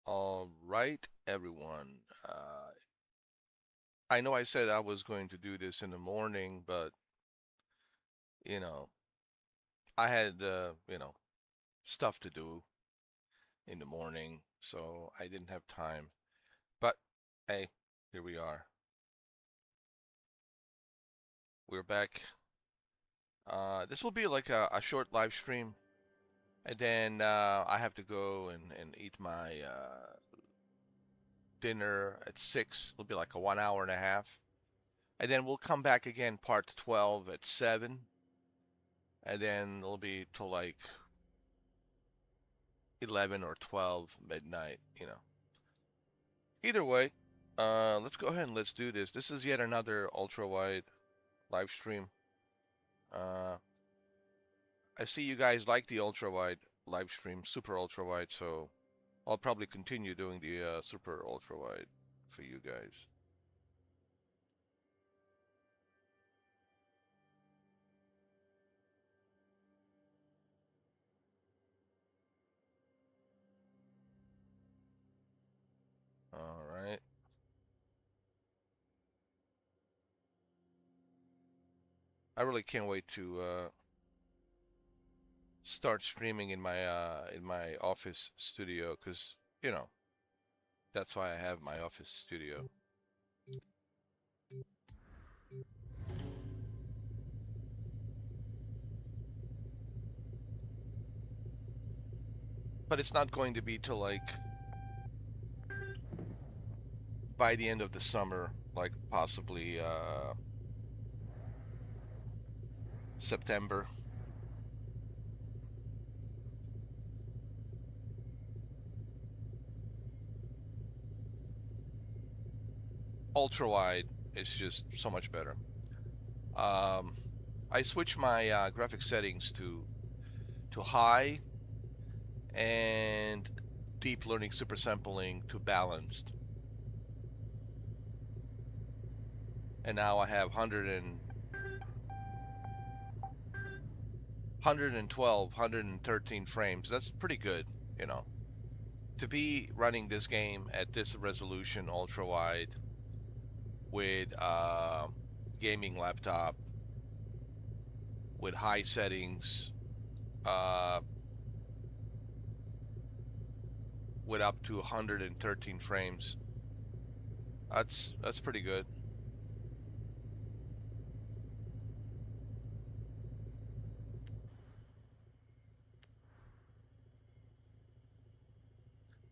All right, everyone. I know I said I was going to do this in the morning, but you know, I had stuff to do in the morning, so I didn't have time. But hey, here we are. We're back. This will be like a short live stream, and then I have to go and eat my dinner at 6. It'll be like a 1 hour and a half, and then we'll come back again, part 12 at 7. And then it'll be till like 11 or 12 midnight, Either way, let's go ahead and let's do this. This is yet another ultra wide live stream. Uh, I see you guys like the ultra wide live stream, super ultra wide, so I'll probably continue doing the super ultra wide for you guys. All right. I really can't wait to start streaming in my office studio because that's why I have my office studio. But it's not going to be till like by the end of the summer, like possibly September. Ultra wide is just so much better. Um, I switched my graphic settings to high and deep learning super sampling to balanced, and now I have 113 frames. That's pretty good, you know. To be running this game at this resolution, ultra wide, with gaming laptop, with high settings, uh, with up to 113 frames. That's pretty good.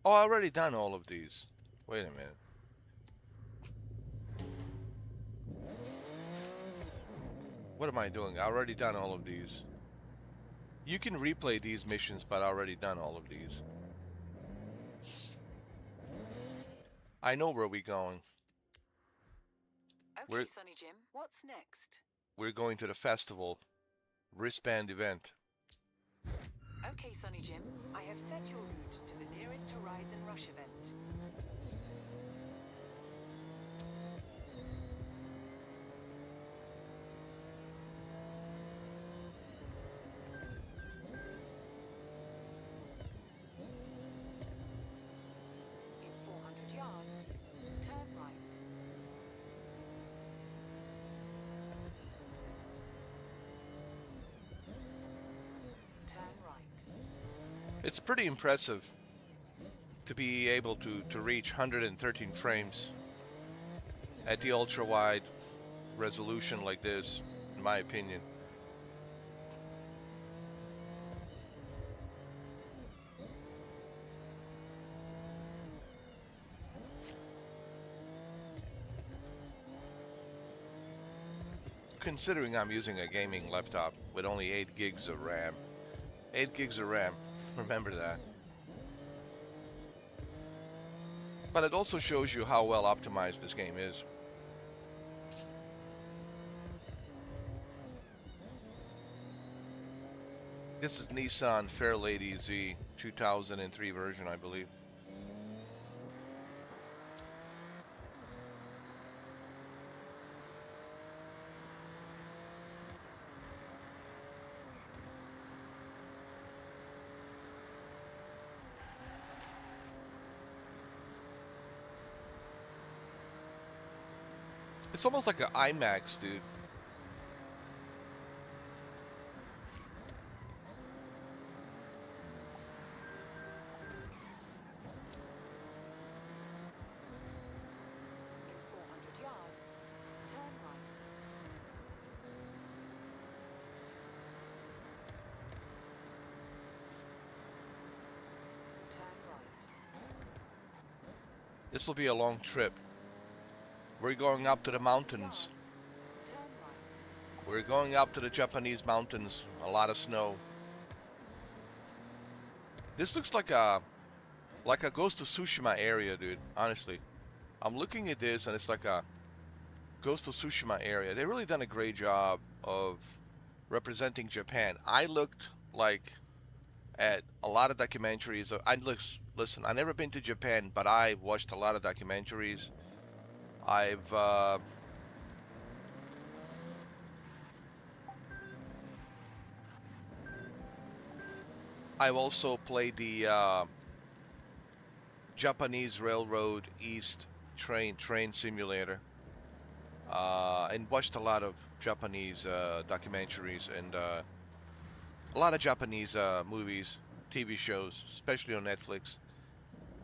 Oh, I already done all of these. Wait a minute. What am I doing? I already done all of these. You can replay these missions, but I already done all of these. I know where we're going. Okay, We're Sonny Jim, what's next? we're going to the festival wristband event. Okay, Sonny Jim, I have set your route to the nearest Horizon Rush event. In 400 yards, turn right. Turn right. It's pretty impressive to be able to reach 113 frames at the ultra wide resolution like this, in my opinion. Considering I'm using a gaming laptop with only 8 gigs of RAM. 8 gigs of RAM, remember that. But it also shows you how well optimized this game is. This is Nissan Fairlady Z 2003 version, I believe. It's almost like an IMAX, dude. In 400 yards, turn right. Turn right. This will be a long trip. We're going up to the mountains. Yards, turn right. We're going up to the Japanese mountains. A lot of snow. This looks like a Ghost of Tsushima area, dude. Honestly, I'm looking at this and it's like a Ghost of Tsushima area. They really done a great job of representing Japan. I looked like at a lot of documentaries. Listen. I never been to Japan, but I watched a lot of documentaries. I've I've also played the Japanese Railroad East train simulator, and watched a lot of Japanese documentaries and a lot of Japanese movies, TV shows, especially on Netflix.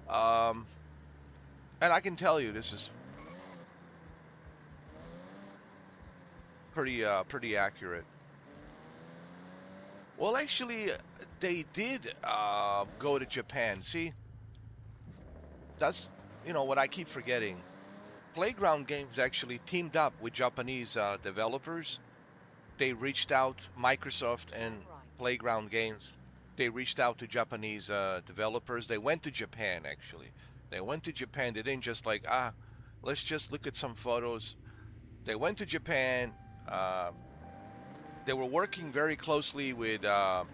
Um, and I can tell you, this is pretty accurate. Well, actually, they did go to Japan. See, that's what I keep forgetting. Playground Games actually teamed up with Japanese developers. They reached out, Microsoft and Playground Games. They reached out to Japanese developers. They went to Japan actually. They went to Japan. They didn't just like let's just look at some photos. They went to Japan. Uh, they were working very closely with I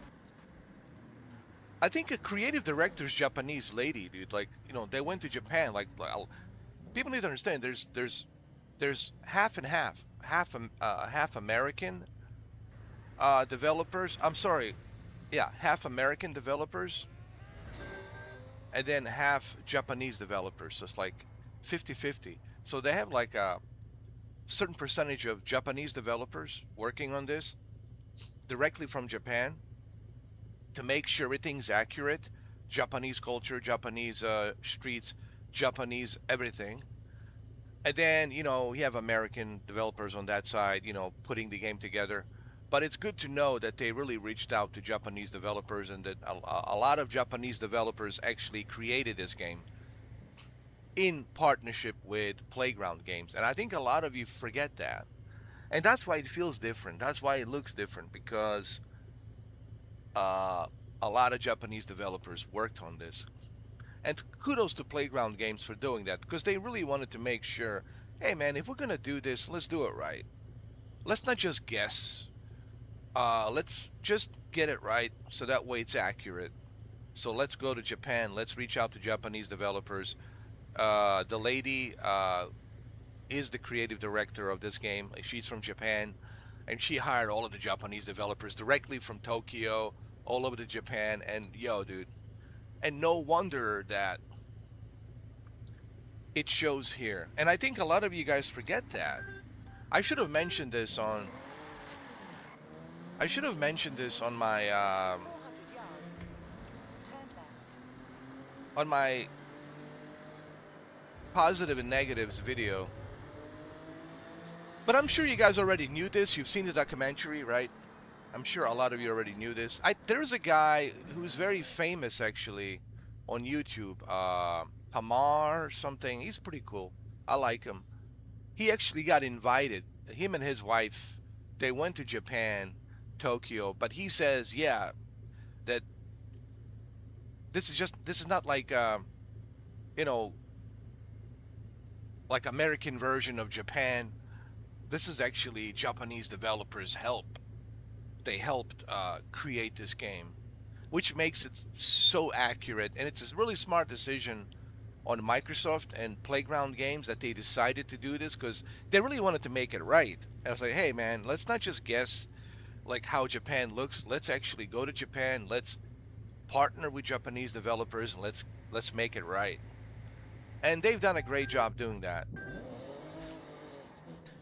think a creative director's Japanese lady, dude. Like they went to Japan. People need to understand. There's half and half, half American developers. I'm sorry, yeah, half American developers, and then half Japanese developers. So it's like 50-50. So they have like a certain percentage of Japanese developers working on this directly from Japan to make sure everything's accurate. Japanese culture, Japanese streets, Japanese everything. And then, you have American developers on that side, putting the game together. But it's good to know that they really reached out to Japanese developers and that a lot of Japanese developers actually created this game in partnership with Playground Games. And I think a lot of you forget that. And that's why it feels different. That's why it looks different because uh, a lot of Japanese developers worked on this. And kudos to Playground Games for doing that because they really wanted to make sure, hey man, if we're gonna do this, let's do it right. Let's not just guess. Let's just get it right so that way it's accurate. So let's go to Japan. Let's reach out to Japanese developers. The lady is the creative director of this game. She's from Japan, and she hired all of the Japanese developers directly from Tokyo, all over to Japan. And yo, dude, and no wonder that it shows here. And I think a lot of you guys forget that. I should have mentioned this on. I should have mentioned this on my 400 yards, turn left. on my positive and negatives video. But I'm sure you guys already knew this. You've seen the documentary, right? I'm sure a lot of you already knew this. There's a guy who's very famous actually on YouTube, Hamar or something. He's pretty cool. I like him. He actually got invited. Him and his wife, they went to Japan, Tokyo. But he says, yeah, that this is not like you know like American version of Japan. This is actually Japanese developers help. They helped create this game, which makes it so accurate. And it's a really smart decision on Microsoft and Playground Games that they decided to do this because they really wanted to make it right. And I was like, hey man, let's not just guess like how Japan looks. Let's actually go to Japan. Let's partner with Japanese developers and let's make it right. And they've done a great job doing that.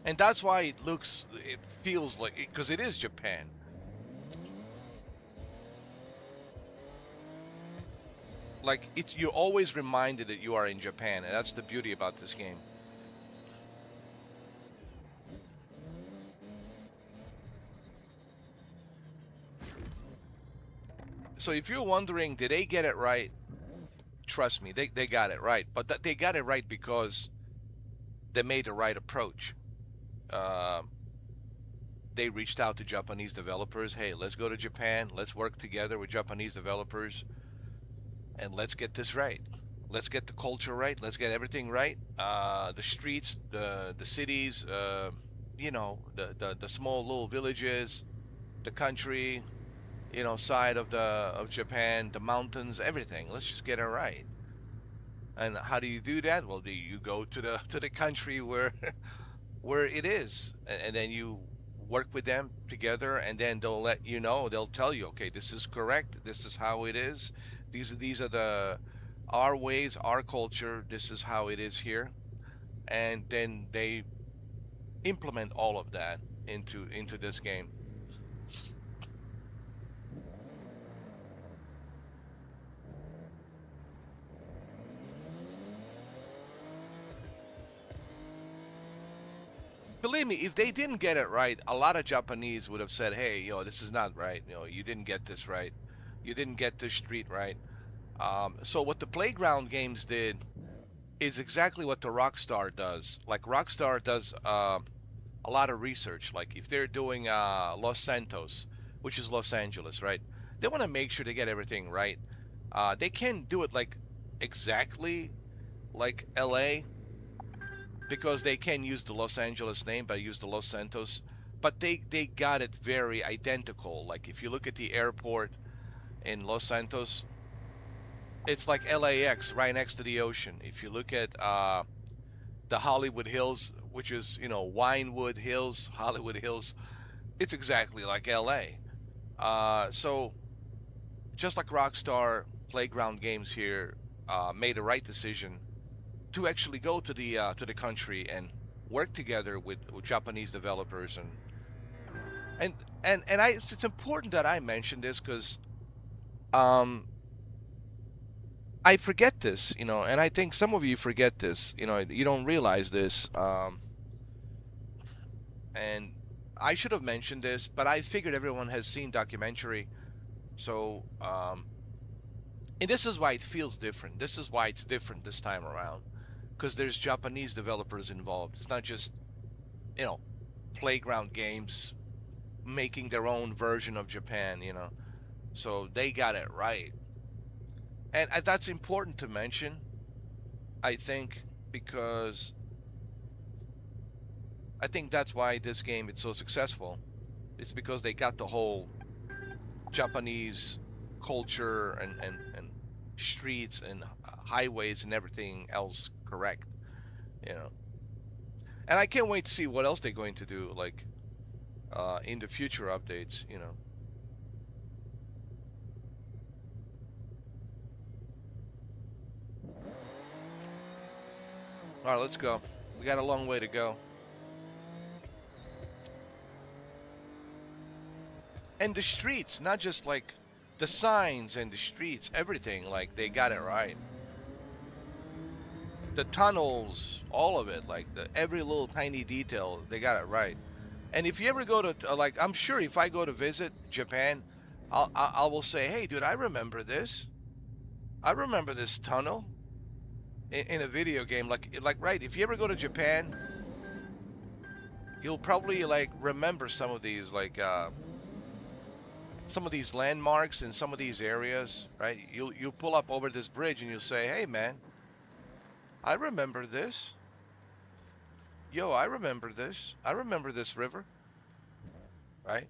And that's why it feels like, because it is Japan. Like it's you're always reminded that you are in Japan, and that's the beauty about this game. So if you're wondering, did they get it right? Trust me, they got it right. But they got it right because they made the right approach. Uh, they reached out to Japanese developers. Hey, let's go to Japan. Let's work together with Japanese developers, and let's get this right. Let's get the culture right. Let's get everything right. The streets, the cities, the small little villages, the country, side of Japan, the mountains, everything. Let's just get it right. And how do you do that? Well, you go to the country where where it is, and then you work with them together, and then they'll let you know. They'll tell you, okay, this is correct. This is how it is. These are the our ways, our culture. This is how it is here, and then they implement all of that into this game. Believe me, if they didn't get it right, a lot of Japanese would have said, "Hey, this is not right. You didn't get this right. You didn't get this street right." So what the playground games did is exactly what the Rockstar does. Like Rockstar does a lot of research. Like if they're doing Los Santos, which is Los Angeles, right? They want to make sure they get everything right. They can do it like exactly like LA, because they can use the Los Angeles name, but use the Los Santos. But they got it very identical. Like if you look at the airport in Los Santos, it's like LAX right next to the ocean. If you look at the Hollywood Hills, which is Winewood Hills, Hollywood Hills, it's exactly like LA. So just like Rockstar Playground Games here made the right decision to actually go to the country and work together with Japanese developers, and it's important that I mention this because um, I forget this, and I think some of you forget this. You don't realize this, and I should have mentioned this, but I figured everyone has seen documentary, so and this is why it feels different. This is why it's different this time around, because there's Japanese developers involved. It's not just you know playground games making their own version of Japan. So they got it right, and that's important to mention, I think, because I think that's why this game is so successful. It's because they got the whole Japanese culture and streets and highways and everything else correct, you know. And I can't wait to see what else they're going to do, like in the future updates. All right, let's go. We got a long way to go. And the streets, not just like the signs and the streets, everything, like they got it right. The tunnels, all of it, like every little tiny detail, they got it right. And if you ever go to like, I'm sure if I go to visit Japan, I will say, hey, dude, I remember this. I remember this tunnel in a video game. Like right. If you ever go to Japan, you'll probably like remember some of these landmarks in some of these areas, right? You'll pull up over this bridge and you'll say, hey, man, I remember this. Yo, I remember this. I remember this river, right?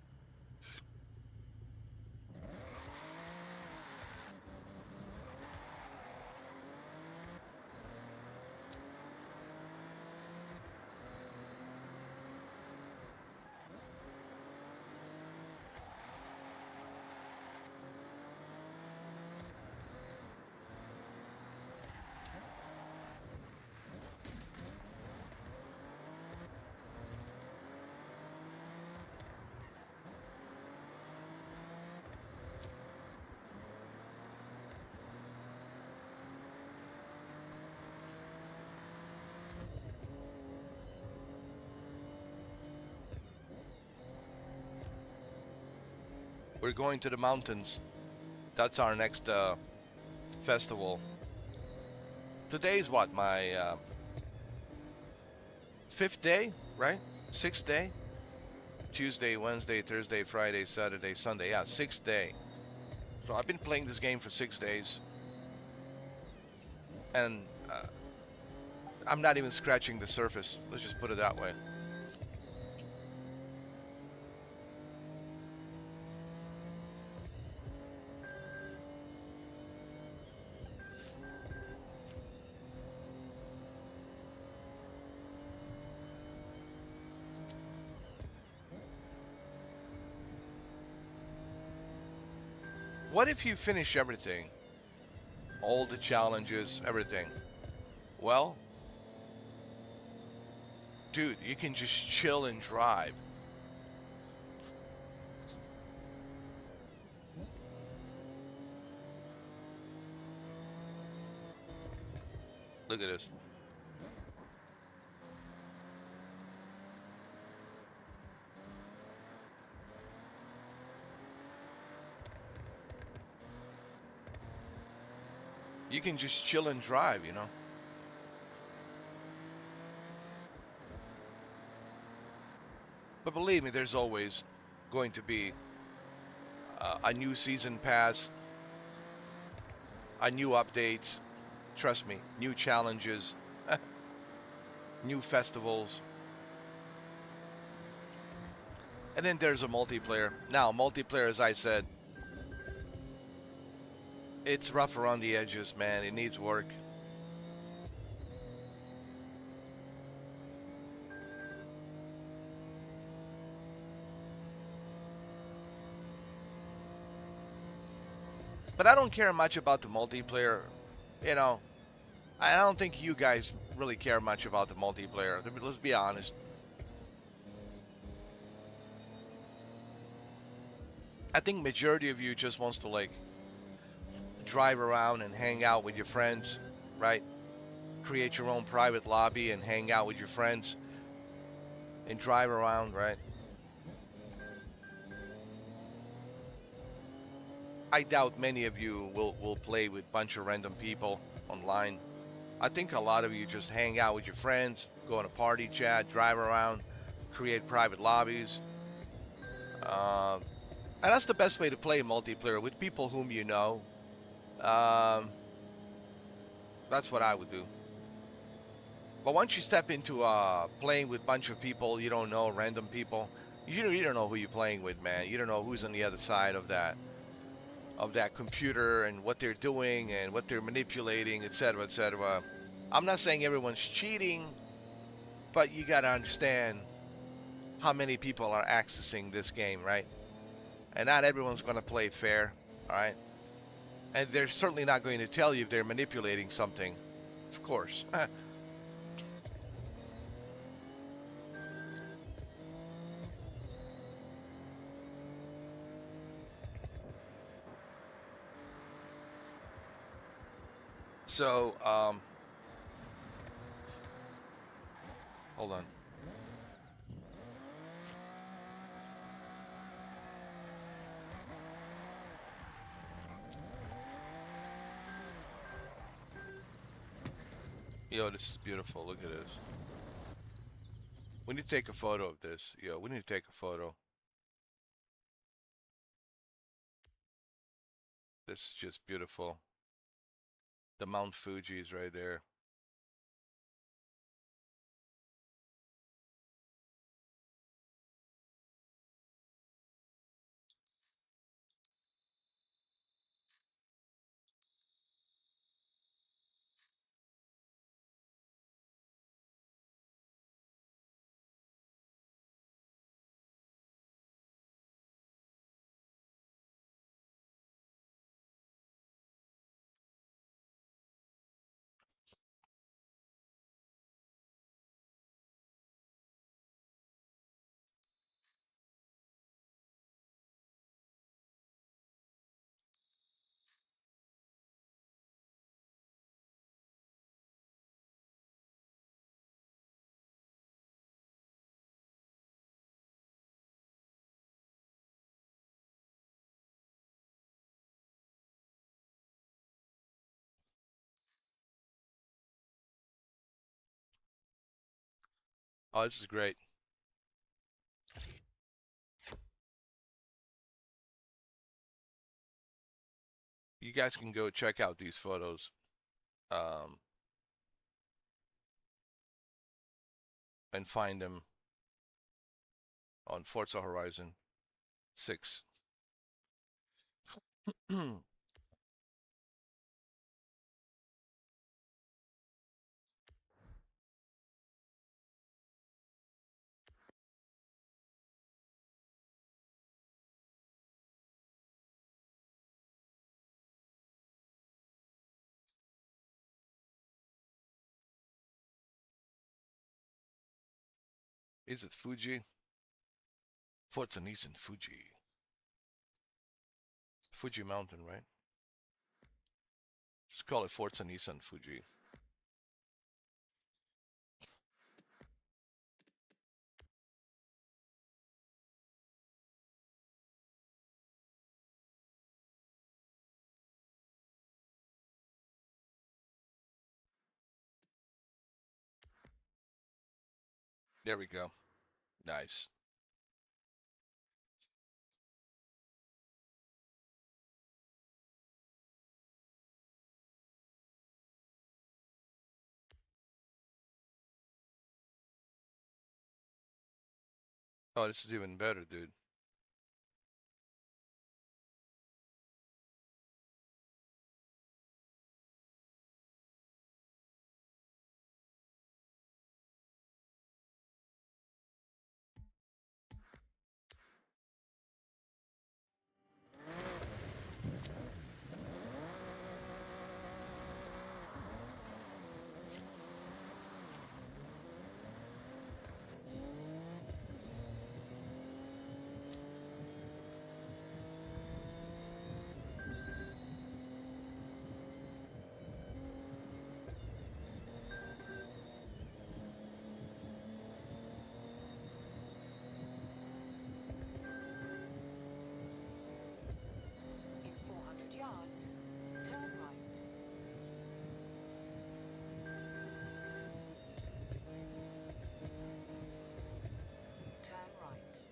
We're going to the mountains. That's our next festival. Today's what, my fifth day, right? Sixth day? Tuesday, Wednesday, Thursday, Friday, Saturday, Sunday. Yeah, sixth day. So I've been playing this game for 6 days, and I'm not even scratching the surface. Let's just put it that way. What if you finish everything? All the challenges, everything. Well, dude, you can just chill and drive. Look at this. You can just chill and drive, you know? But believe me, there's always going to be a new season pass, a new updates. Trust me, new challenges, new festivals. And then there's a multiplayer. Now, multiplayer, as I said, it's rough around the edges, man. It needs work. But I don't care much about the multiplayer. You know, I don't think you guys really care much about the multiplayer. Let's be honest. I think majority of you just wants to like drive around and hang out with your friends, right? Create your own private lobby and hang out with your friends and drive around, right? I doubt many of you will play with a bunch of random people online. I think a lot of you just hang out with your friends, go on a party chat, drive around, create private lobbies. Uh, and that's the best way to play multiplayer with people whom you know. Um, that's what I would do. But once you step into playing with a bunch of people you don't know, random people, you don't know who you're playing with, man. You don't know who's on the other side of that computer and what they're doing and what they're manipulating, etc., etc. I'm not saying everyone's cheating, but you got to understand how many people are accessing this game, right? And not everyone's going to play fair, all right? And they're certainly not going to tell you if they're manipulating something, of course. So, hold on. Yo, this is beautiful. Look at this. We need to take a photo of this. Yo, we need to take a photo. This is just beautiful. The Mount Fuji is right there. Oh, this is great. You guys can go check out these photos. Um, and find them on Forza Horizon 6. Is it Fuji? Forza Nissan Fuji. Fuji Mountain, right? Just call it Forza Nissan Fuji. There we go. Nice. Oh, this is even better, dude. In 400 yards, turn right. Turn right.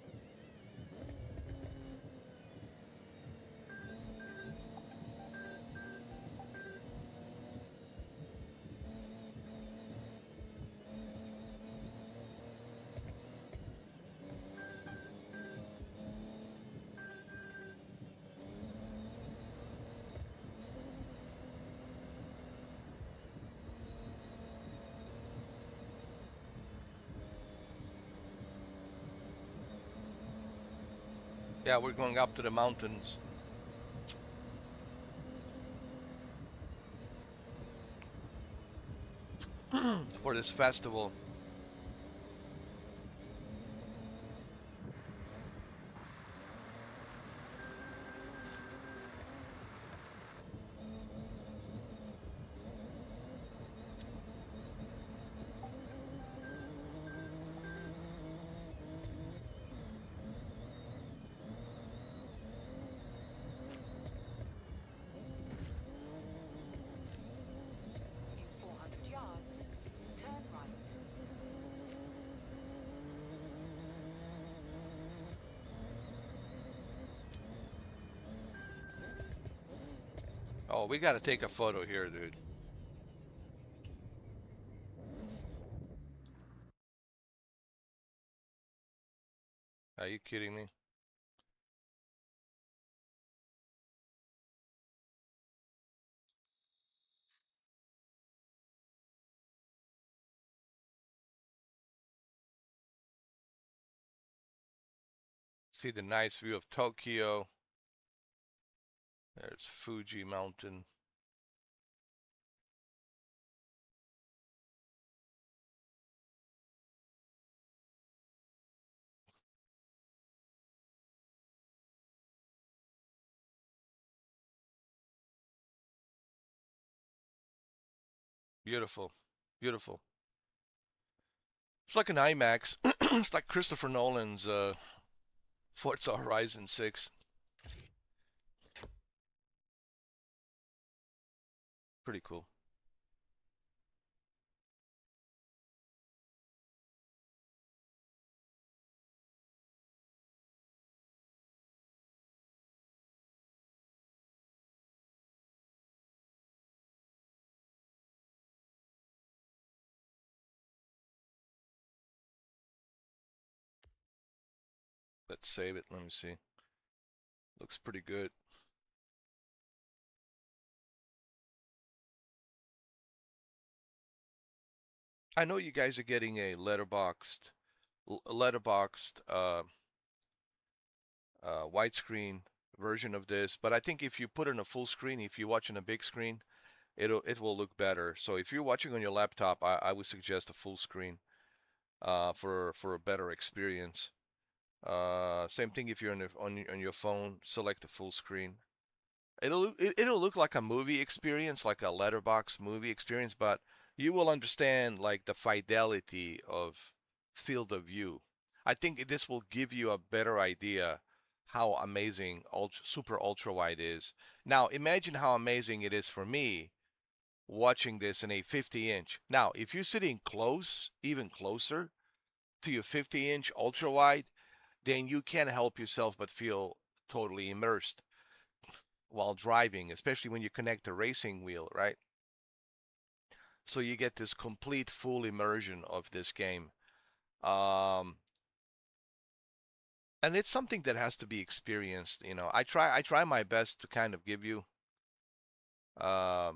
Yeah, we're going up to the mountains. For this festival. In 400 yards, turn right. Oh, we got to take a photo here, dude. Are you kidding me? See the nice view of Tokyo. There's Fuji Mountain. Beautiful. Beautiful. It's like an IMAX. It's like Christopher Nolan's Forza Horizon 6. Pretty cool. Let's save it. Let me see. Looks pretty good. I know you guys are getting a widescreen version of this, but I think if you put in a full screen, if you watch on a big screen, it will look better. So if you're watching on your laptop, I would suggest a full screen for a better experience. Same thing if you're on your phone, select the full screen. It'll look like a movie experience, like a letterbox movie experience, but you will understand like the fidelity of field of view. I think this will give you a better idea how amazing super ultra wide is. Now imagine how amazing it is for me watching this in a 50-inch. Now, if you're sitting close, even closer to your 50-inch ultra wide, then you can't help yourself but feel totally immersed while driving, especially when you connect the racing wheel, right? So you get this complete full immersion of this game. Um, and it's something that has to be experienced. I try my best to kind of give you uh,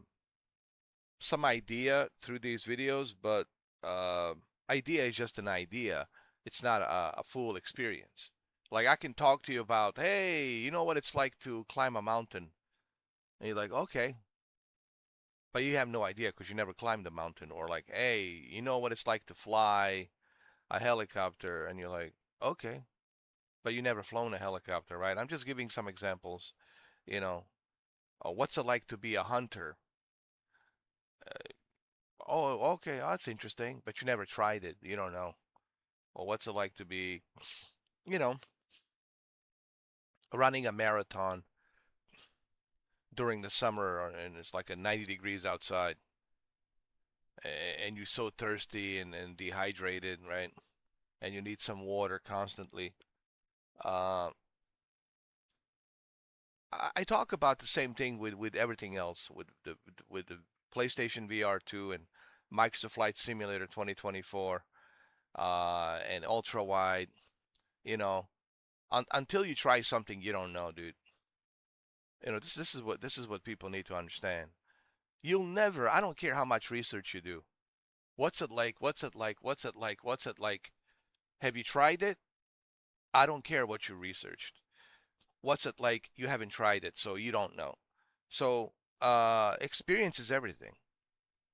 some idea through these videos, but uh, idea is just an idea. It's not a full experience. Like I can talk to you about, hey, you know what it's like to climb a mountain, and you're like, okay, but you have no idea because you never climbed a mountain. Or like, hey, you know what it's like to fly a helicopter, and you're like, okay, but you never flown a helicopter, right? I'm just giving some examples. You know, what's it like to be a hunter? Oh, okay, oh, that's interesting, but you never tried it. You don't know. Or what's it like to be, you know, running a marathon during the summer and it's like a 90 degrees outside and you're so thirsty and dehydrated, right? And you need some water constantly. Uh, I talk about the same thing with everything else with the PlayStation VR 2 and Microsoft Flight Simulator 2024 and ultra wide. You know, until you try something you don't know, dude. This is what people need to understand. You'll never. I don't care how much research you do. What's it like? What's it like? What's it like? What's it like? Have you tried it? I don't care what you researched. What's it like? You haven't tried it, so you don't know. So experience is everything.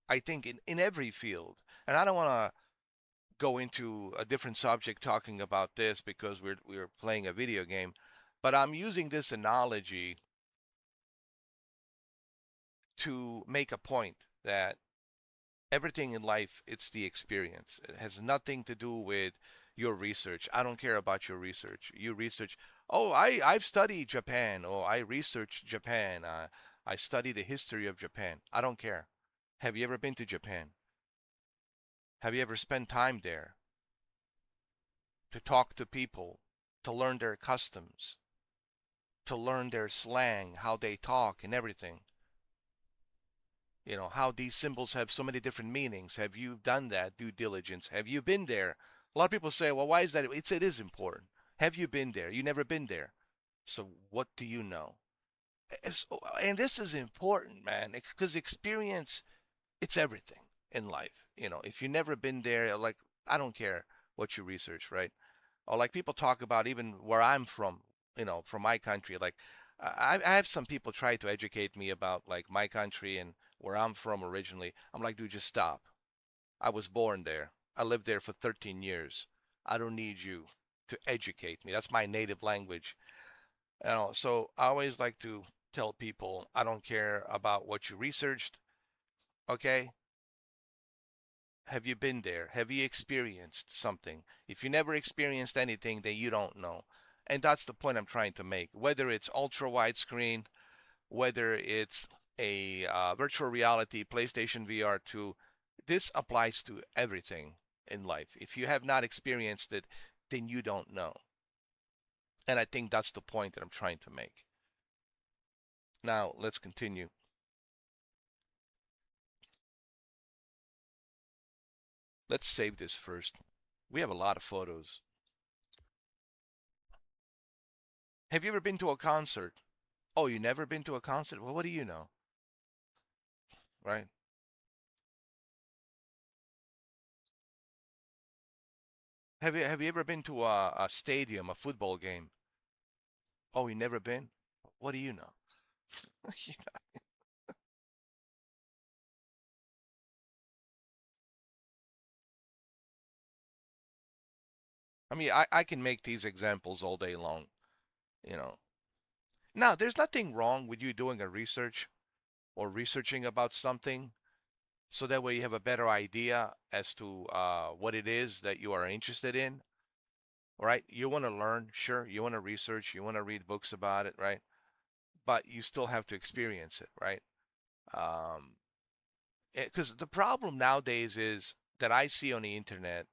I think in every field, and I don't want to go into a different subject talking about this because we're playing a video game, but I'm using this analogy to make a point that everything in life, it's the experience. It has nothing to do with your research. I don't care about your research. You research, oh, I've studied Japan, or I researched Japan. I study the history of Japan. I don't care. Have you ever been to Japan? Have you ever spent time there to talk to people, to learn their customs, to learn their slang, how they talk and everything? How these symbols have so many different meanings. Have you done that due diligence? Have you been there? A lot of people say, well, why is that? It is important. Have you been there? You never been there. So what do you know? And this is important, man, because experience, it's everything in life. If you never been there, like, I don't care what you research, right? Or like people talk about even where I'm from, from my country. Like I have some people try to educate me about like my country and where I'm from originally. I'm like, dude, just stop. I was born there. I lived there for 13 years. I don't need you to educate me. That's my native language. So I always like to tell people I don't care about what you researched. Okay, have you been there? Have you experienced something? If you never experienced anything, then you don't know. And that's the point I'm trying to make. Whether it's ultra widescreen, whether it's a virtual reality, PlayStation VR 2, this applies to everything in life. If you have not experienced it, then you don't know. And I think that's the point that I'm trying to make. Now, let's continue. Let's save this first. We have a lot of photos. Have you ever been to a concert? Oh, you never been to a concert? Well, what do you know, right? Have you ever been to a stadium, a football game? Oh, you never been? What do you know? I mean, I can make these examples all day long, you know. Now, there's nothing wrong with you doing a research or researching about something so that way you have a better idea as to what it is that you are interested in, right? You want to learn, sure. You want to research, you want to read books about it, right? But you still have to experience it, right? Um, because the problem nowadays is that I see on the internet,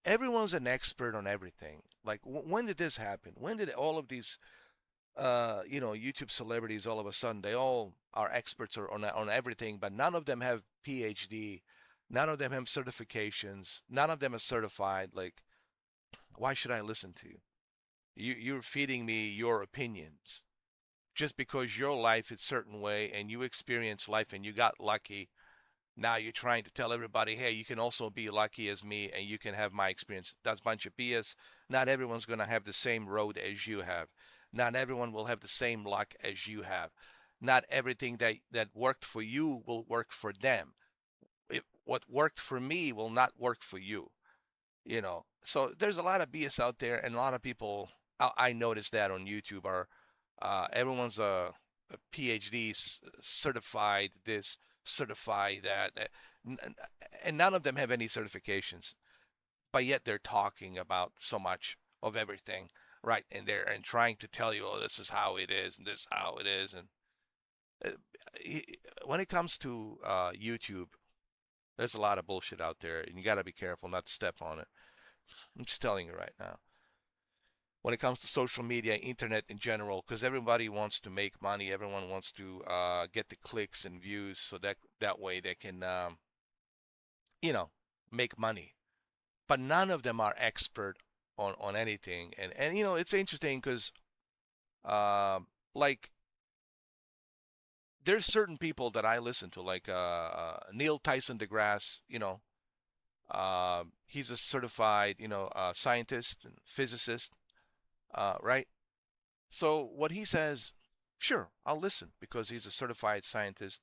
everyone's an expert on everything. Like, when did this happen? When did all of these YouTube celebrities all of a sudden they all are experts on everything, but none of them have PhD, none of them have certifications, none of them are certified. Like, why should I listen to you? You're feeding me your opinions just because your life is a certain way and you experience life and you got lucky. Now you're trying to tell everybody, hey, you can also be lucky as me and you can have my experience. That's a bunch of BS. Not everyone's going to have the same road as you have. Not everyone will have the same luck as you have. Not everything that worked for you will work for them. What worked for me will not work for you. So there's a lot of BS out there, and a lot of people, I noticed that on YouTube, are everyone's a PhD certified this, certified that, and none of them have any certifications, but yet they're talking about so much of everything, right? And they're trying to tell you, oh, this is how it is, and this is how it is, and uh, when it comes to YouTube, there's a lot of bullshit out there, and you got to be careful not to step on it. I'm just telling you right now. When it comes to social media, internet in general, because everybody wants to make money, everyone wants to get the clicks and views, so that way they can, you know, make money. But none of them are expert on anything, and it's interesting because, like, there's certain people that I listen to, like Neil Tyson deGrasse. He's a certified, scientist and physicist, right? So what he says, sure, I'll listen because he's a certified scientist,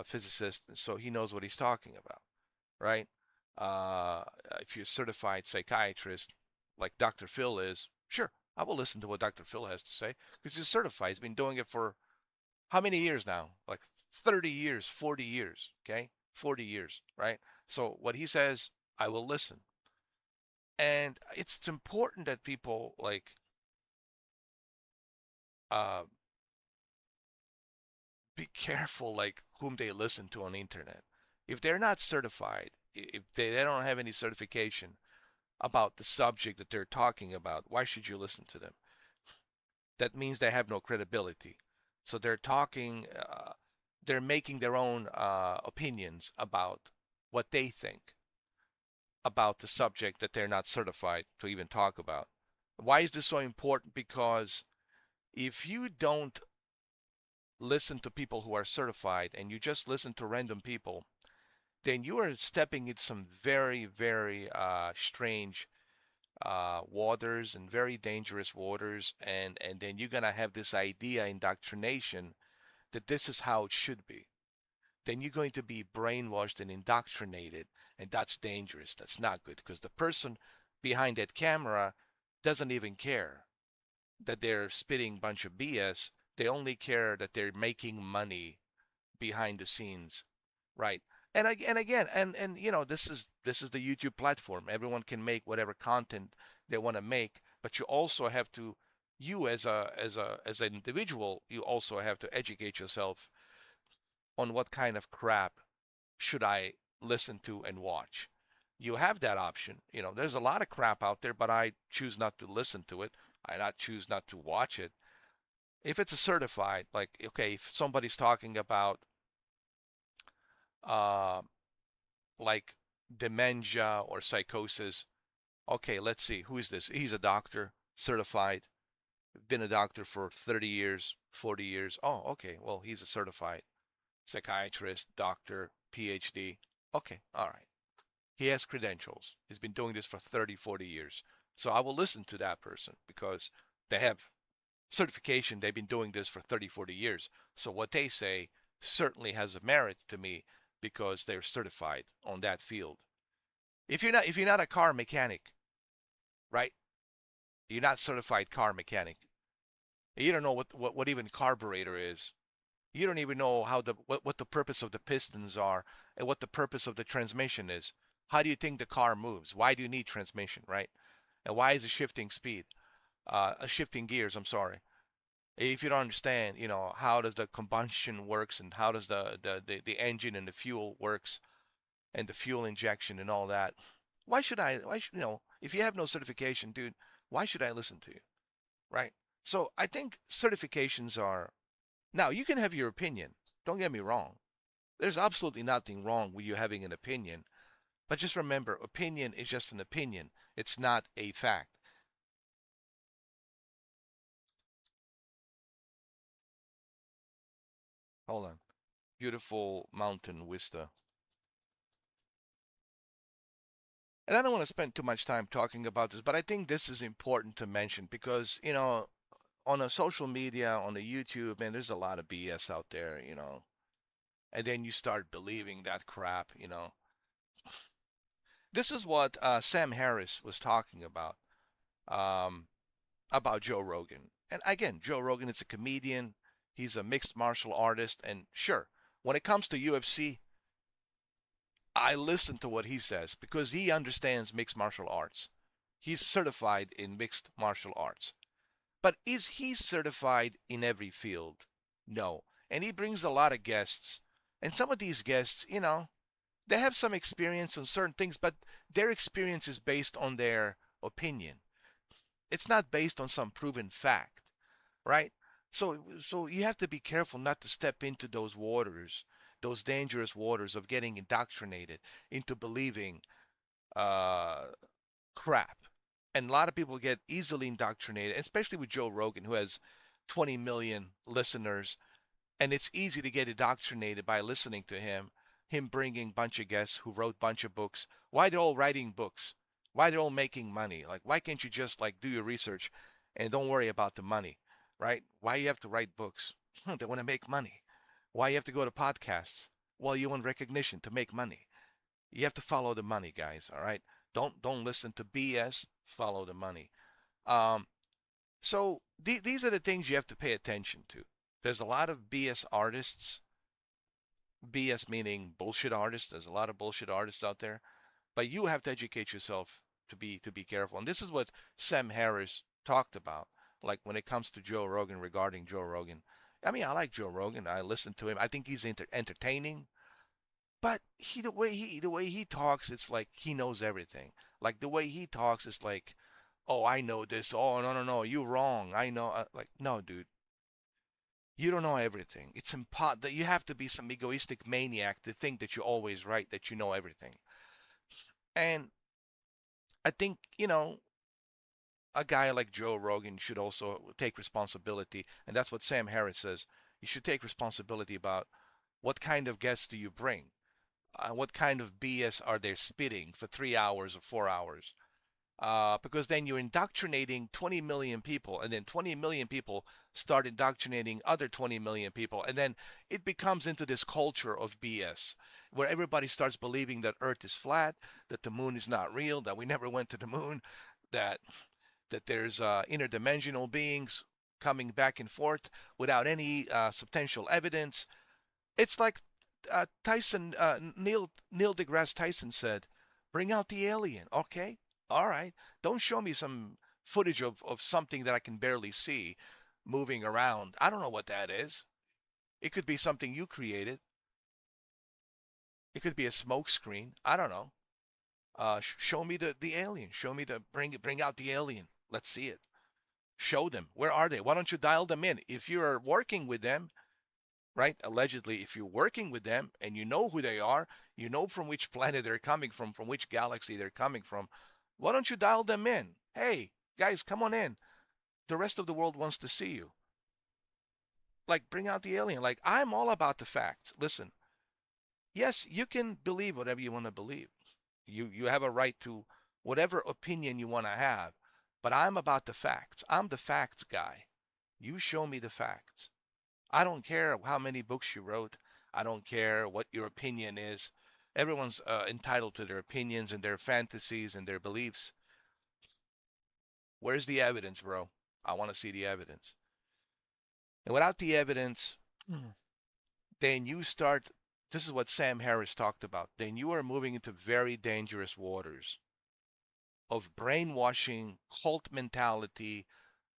physicist, and so he knows what he's talking about, right? Uh, if you're a certified psychiatrist, like Dr. Phil is, sure, I will listen to what Dr. Phil has to say because he's certified. He's been doing it for how many years now? Like 30 years, 40 years, okay? 40 years, right? So what he says, I will listen. And it's important that people like uh, be careful like whom they listen to on the internet. If they're not certified, if they don't have any certification about the subject that they're talking about, why should you listen to them? That means they have no credibility. So they're making their own opinions about what they think about the subject that they're not certified to even talk about. Why is this so important? Because if you don't listen to people who are certified and you just listen to random people, then you are stepping in some very, very strange waters and very dangerous waters, and then you're gonna have this idea indoctrination that this is how it should be. Then you're going to be brainwashed and indoctrinated, and that's dangerous. That's not good because the person behind that camera doesn't even care that they're spitting a bunch of BS. They only care that they're making money behind the scenes, right? And again, and this is the YouTube platform. Everyone can make whatever content they want to make, but you also have to, you as an individual, you also have to educate yourself on what kind of crap should I listen to and watch. You have that option. There's a lot of crap out there, but I choose not to listen to it. I not choose not to watch it. If it's a certified, like, okay, if somebody's talking about uh, like dementia or psychosis, okay, let's see, who is this? He's a doctor, certified. been a doctor for 30 years, 40 years. Oh, okay. Well, he's a certified psychiatrist, doctor, PhD. Okay, all right. He has credentials. He's been doing this for 30, 40 years. So I will listen to that person because they have certification. They've been doing this for 30, 40 years. So what they say certainly has a merit to me because they're certified on that field. If you're not a car mechanic, right? You're not certified car mechanic. You don't know what even carburetor is. You don't even know what the purpose of the pistons are and what the purpose of the transmission is. How do you think the car moves? Why do you need transmission, right? And why is it shifting speed? Shifting gears, I'm sorry. If you don't understand, how does the combustion works and how does the engine and the fuel works and the fuel injection and all that, if you have no certification, dude, why should I listen to you, right? So I think certifications are, now you can have your opinion. Don't get me wrong. There's absolutely nothing wrong with you having an opinion, but just remember, opinion is just an opinion. It's not a fact. Hold on. Beautiful mountain vista. And I don't want to spend too much time talking about this, but I think this is important to mention because, on a social media, on the YouTube, man, there's a lot of BS out there. And then you start believing that crap. This is what Sam Harris was talking um, about Joe Rogan. And again, Joe Rogan is a comedian. He's a mixed martial artist. And sure, when it comes to UFC, I listen to what he says because he understands mixed martial arts. He's certified in mixed martial arts. But is he certified in every field? No. And he brings a lot of guests. And some of these guests, they have some experience on certain things, but their experience is based on their opinion. It's not based on some proven fact, right? So you have to be careful not to step into those waters, those dangerous waters of getting indoctrinated into believing uh, crap. And a lot of people get easily indoctrinated, especially with Joe Rogan, who has 20 million listeners, and it's easy to get indoctrinated by listening to him bringing a bunch of guests who wrote a bunch of books. Why they're all writing books? Why they're all making money? Like, why can't you just like do your research and don't worry about the money, right? Why you have to write books? They want to make money. Why you have to go to podcasts? Well, you want recognition to make money. You have to follow the money, guys. All right. Don't listen to BS. Follow the money. Um, so these are the things you have to pay attention to. There's a lot of BS artists. BS meaning bullshit artists. There's a lot of bullshit artists out there, but you have to educate yourself to be careful. And this is what Sam Harris talked about. Like when it comes to Joe Rogan, regarding Joe Rogan. I mean, I like Joe Rogan. I listen to him. I think he's entertaining. But the way he talks, it's like he knows everything. Like the way he talks is like, oh, I know this. Oh, no, no, no, you're wrong. I know. Like, no, dude, you don't know everything. It's impossible. You have to be some egoistic maniac to think that you're always right, that you know everything. And I think a guy like Joe Rogan should also take responsibility, and that's what Sam Harris says. You should take responsibility about what kind of guests do you bring. What kind of BS are they spitting for 3 hours or 4 hours? Because then you're indoctrinating 20 million people, and then 20 million people start indoctrinating other 20 million people, and then it becomes into this culture of BS where everybody starts believing that Earth is flat, that the moon is not real, that we never went to the moon, that there's interdimensional beings coming back and forth without any substantial evidence. It's like Neil deGrasse Tyson said, "Bring out the alien." Okay, all right. Don't show me some footage of something that I can barely see moving around. I don't know what that is. It could be something you created. It could be a smoke screen. I don't know. Show me the alien. Show me the bring out the alien. Let's see it. Show them. Where are they? Why don't you dial them in? If you're working with them, right? Allegedly, if you're working with them and you know who they are, you know from which planet they're coming from which galaxy they're coming from, why don't you dial them in? Hey, guys, come on in. the rest of the world wants to see you. Like, bring out the alien. Like, I'm all about the facts. Listen, yes, you can believe whatever you want to believe. You have a right to whatever opinion you want to have, but I'm about the facts. I'm the facts guy. You show me the facts. I don't care how many books you wrote. I don't care what your opinion is. Everyone's entitled to their opinions and their fantasies and their beliefs. Where's the evidence, bro? I want to see the evidence. And without the evidence, then you start. This is what Sam Harris talked about. Then you are moving into very dangerous waters of brainwashing, cult mentality,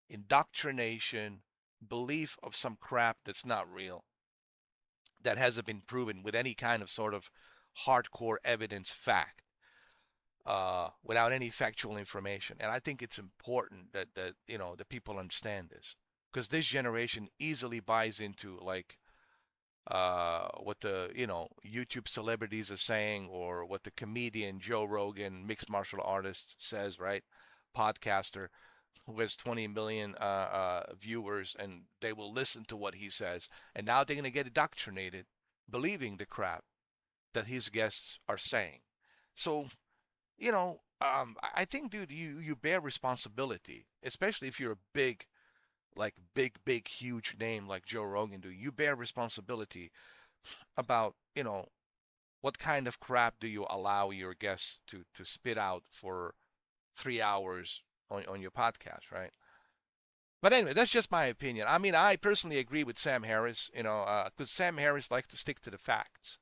indoctrination, belief of some crap that's not real, that hasn't been proven with any kind of sort of hardcore evidence fact, without any factual information. And I think it's important that the people understand this, because this generation easily buys into like what the YouTube celebrities are saying, or what the comedian Joe Rogan, mixed martial artist, says, right? Podcaster who has 20 million viewers, and they will listen to what he says, and now they're going to get indoctrinated believing the crap that his guests are saying. So I think, dude, you bear responsibility, especially if you're a big, like big, huge name like Joe Rogan. Do you bear responsibility about what kind of crap do you allow your guests to spit out for 3 hours on your podcast, right? But anyway, that's just my opinion. I mean, I personally agree with Sam Harris, because Sam Harris likes to stick to the facts,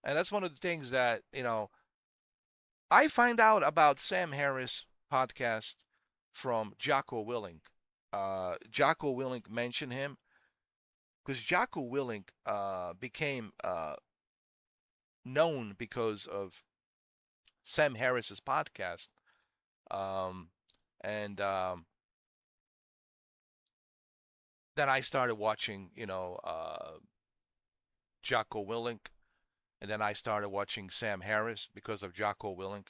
and that's one of the things that I find out about Sam Harris podcast from Jocko Willink. Jocko Willink mentioned him because Jocko Willink became known because of Sam Harris's podcast. Um, and Then I started watching, Jocko Willink, and then I started watching Sam Harris because of Jocko Willink.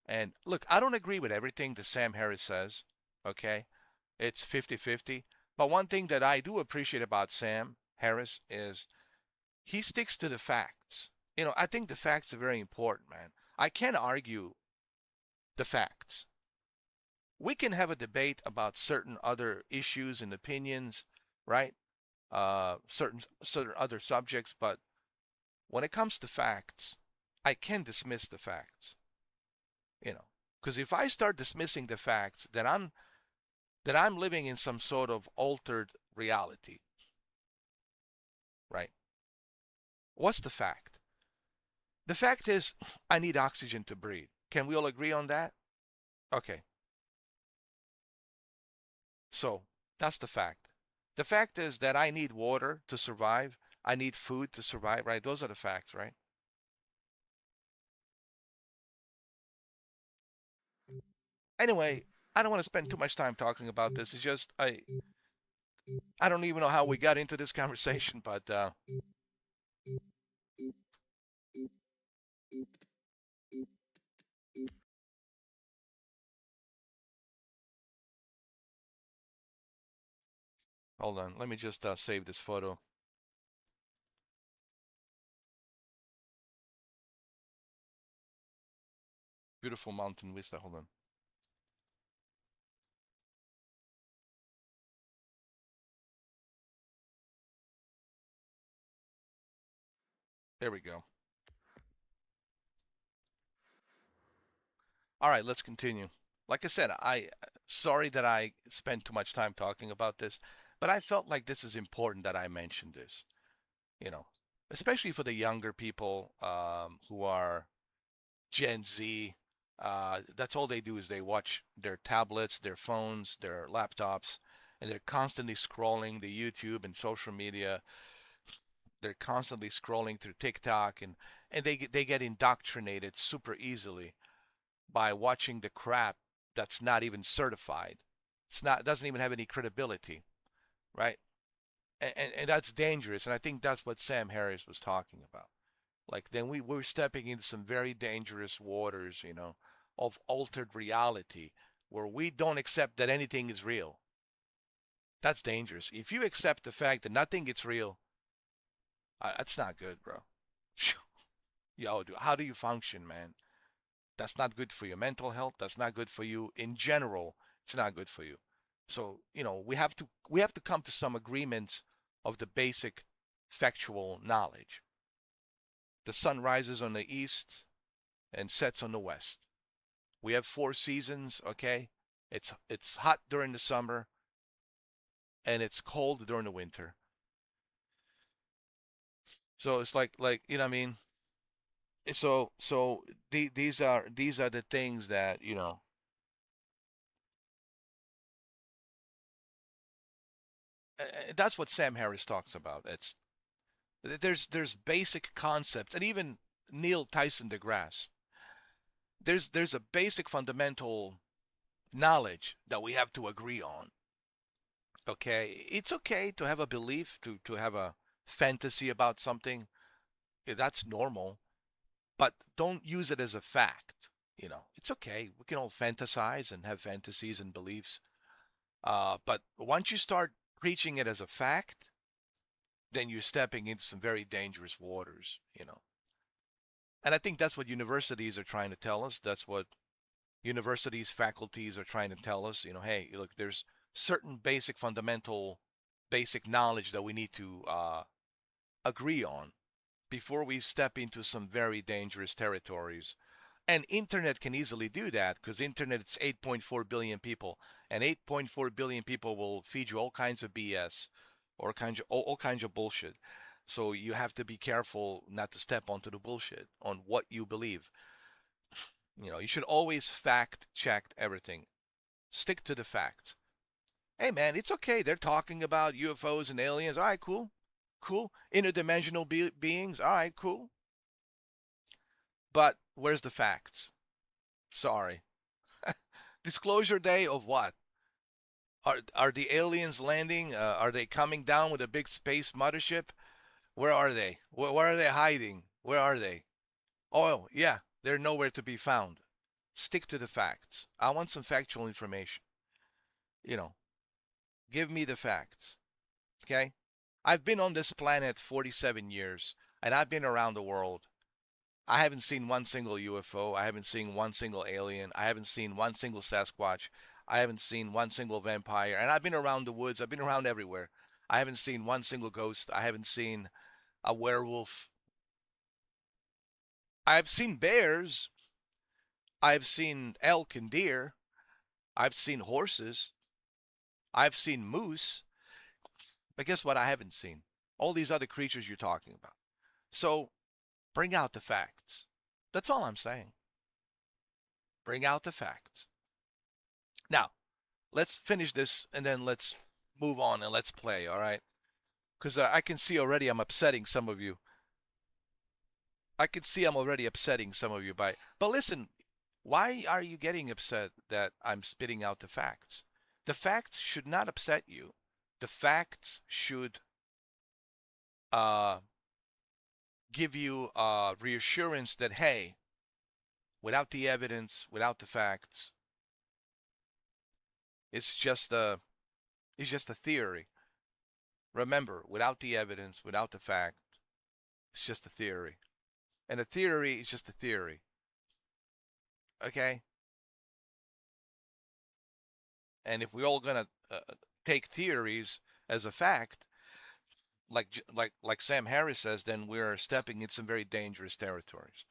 And look, I don't agree with everything that Sam Harris says, okay? It's 50-50. But one thing that I do appreciate about Sam Harris is he sticks to the facts. I think the facts are very important, man. I can't argue the facts. We can have a debate about certain other issues and opinions, right? Certain other subjects, but when it comes to facts, I can dismiss the facts. Because if I start dismissing the facts, then I'm living in some sort of altered reality, right? What's the fact? The fact is, I need oxygen to breathe. Can we all agree on that? Okay, so that's the fact. The fact is that I need water to survive. I need food to survive, right? Those are the facts, right? Anyway, I don't want to spend too much time talking about this. It's just I don't even know how we got into this conversation, but hold on. Let me just save this photo. Beautiful mountain vista. Hold on. There we go. All right, let's continue. Like I said, I sorry that I spent too much time talking about this, but I felt like this is important that I mentioned this. You know, Especially for the younger people who are Gen Z. That's all they do is they watch their tablets, their phones, their laptops, and they're constantly scrolling the YouTube and social media. They're constantly scrolling through TikTok, and they get indoctrinated super easily by watching the crap that's not even certified. Doesn't even have any credibility, right? And that's dangerous. And I think that's what Sam Harris was talking about. Like then we're stepping into some very dangerous waters, of altered reality where we don't accept that anything is real. That's dangerous. If you accept the fact that nothing gets real, that's not good, bro. Yo, dude, how do you function, man? That's not good for your mental health. That's not good for you in general. It's not good for you. So, we have to come to some agreements of the basic factual knowledge. The sun rises on the east and sets on the west. We have 4 seasons, okay? It's hot during the summer and it's cold during the winter. So it's like you know what I mean? These are the things that, that's what Sam Harris talks about. There's basic concepts, and even Neil Tyson deGrasse. There's a basic fundamental knowledge that we have to agree on. Okay, it's okay to have a belief, to have a fantasy about something. That's normal, but don't use it as a fact. It's okay. We can all fantasize and have fantasies and beliefs. But once you start preaching it as a fact, then you're stepping into some very dangerous waters. And I think that's what universities are trying to tell us. That's what universities, faculties are trying to tell us. Hey, look, there's certain basic, fundamental, basic knowledge that we need to agree on before we step into some very dangerous territories. And internet can easily do that because internet, it's 8.4 billion people, and 8.4 billion people will feed you all kinds of BS or all kinds of bullshit. So you have to be careful not to step onto the bullshit on what you believe. You should always fact check everything. Stick to the facts. Hey man, it's okay. They're talking about UFOs and aliens. All right, cool. Cool. Interdimensional beings. All right, cool. But where's the facts? Sorry. Disclosure day of what? Are the aliens landing? Are they coming down with a big space mothership? Where are they? Where are they hiding? Where are they? Oh, yeah, they're nowhere to be found. Stick to the facts. I want some factual information. You know, give me the facts. Okay? I've been on this planet 47 years, and I've been around the world. I haven't seen one single UFO. I haven't seen one single alien. I haven't seen one single Sasquatch. I haven't seen one single vampire. And I've been around the woods. I've been around everywhere. I haven't seen one single ghost. I haven't seen a werewolf. I've seen bears. I've seen elk and deer. I've seen horses. I've seen moose. But guess what? I haven't seen all these other creatures you're talking about. So bring out the facts. That's all I'm saying. Bring out the facts. Now, let's finish this and then let's move on and let's play, all right? Because I can see already I'm upsetting some of you. I can see I'm already upsetting some of you but listen, why are you getting upset that I'm spitting out the facts? The facts should not upset you. The facts should uh, give you reassurance that, hey, without the evidence, without the facts, it's just a theory. Remember, without the evidence, without the fact, it's just a theory. And a theory is just a theory. Okay? And if we're all gonna take theories as a fact, like Sam Harris says, then we're stepping in some very dangerous territories.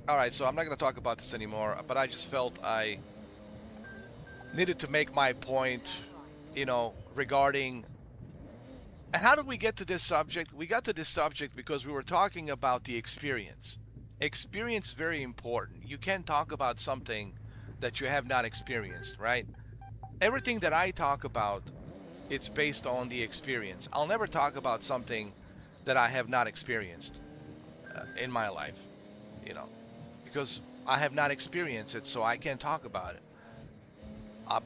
All right, so I'm not gonna talk about this anymore, but I just felt I needed to make my point, regarding. And how did we get to this subject? We got to this subject because we were talking about the experience. Experience is very important. You can't talk about something that you have not experienced, right? Everything that I talk about, it's based on the experience. I'll never talk about something that I have not experienced in my life, you know, because I have not experienced it, so I can't talk about it.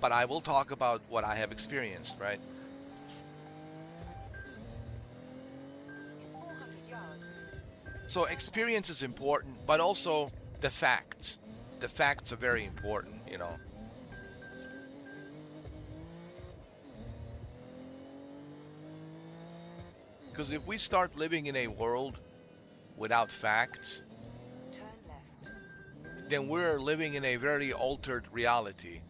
But I will talk about what I have experienced, right? In 400 yards. So experience is important, but also the facts. The facts are very important, you know. Because if we start living in a world without facts, Turn left. then we're living in a very altered reality.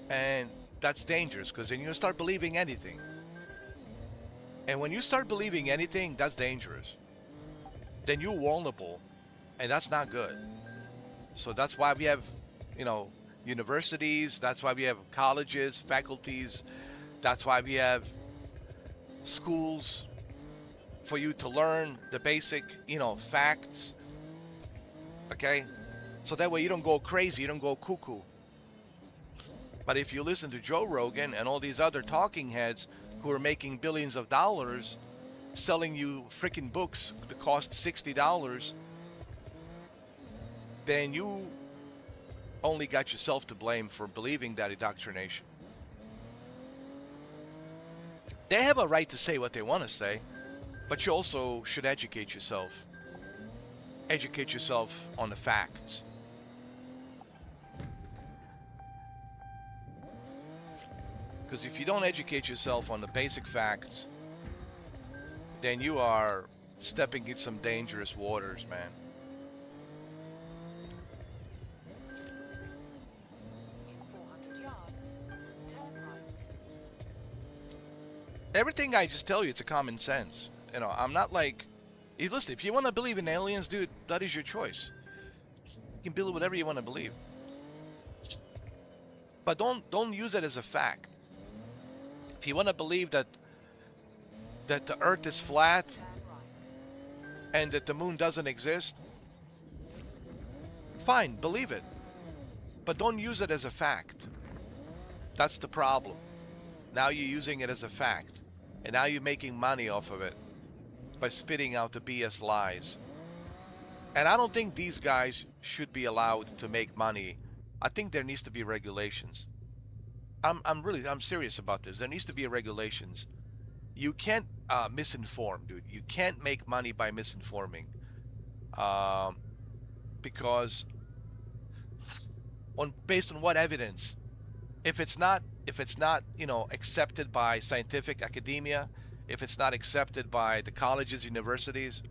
And that's dangerous because then you start believing anything. And when you start believing anything, that's dangerous. Then you're vulnerable, and that's not good. So that's why we have, you know, universities, that's why we have colleges, faculties, that's why we have schools for you to learn the basic, you know, facts. Okay? So that way you don't go crazy, you don't go cuckoo. But if you listen to Joe Rogan and all these other talking heads who are making billions of dollars selling you freaking books that cost $60, then you only got yourself to blame for believing that indoctrination. They have a right to say what they want to say, but you also should educate yourself. Educate yourself on the facts. Because if you don't educate yourself on the basic facts, then you are stepping in some dangerous waters, man. In 400 yards, turn right. Everything I just tell you, it's a common sense. You know, I'm not like, listen, if you want to believe in aliens, dude, that is your choice. You can believe whatever you want to believe. But don't use it as a fact. If you want to believe that the earth is flat Turn right. and that the moon doesn't exist, fine, believe it. But don't use it as a fact. That's the problem. Now you're using it as a fact. And now you're making money off of it by spitting out the BS lies. And I don't think these guys should be allowed to make money. I think there needs to be regulations. I'm serious about this. There needs to be regulations. You can't misinform, dude. You can't make money by misinforming, because based on what evidence? If it's not you know, accepted by scientific academia, if it's not accepted by the colleges, universities,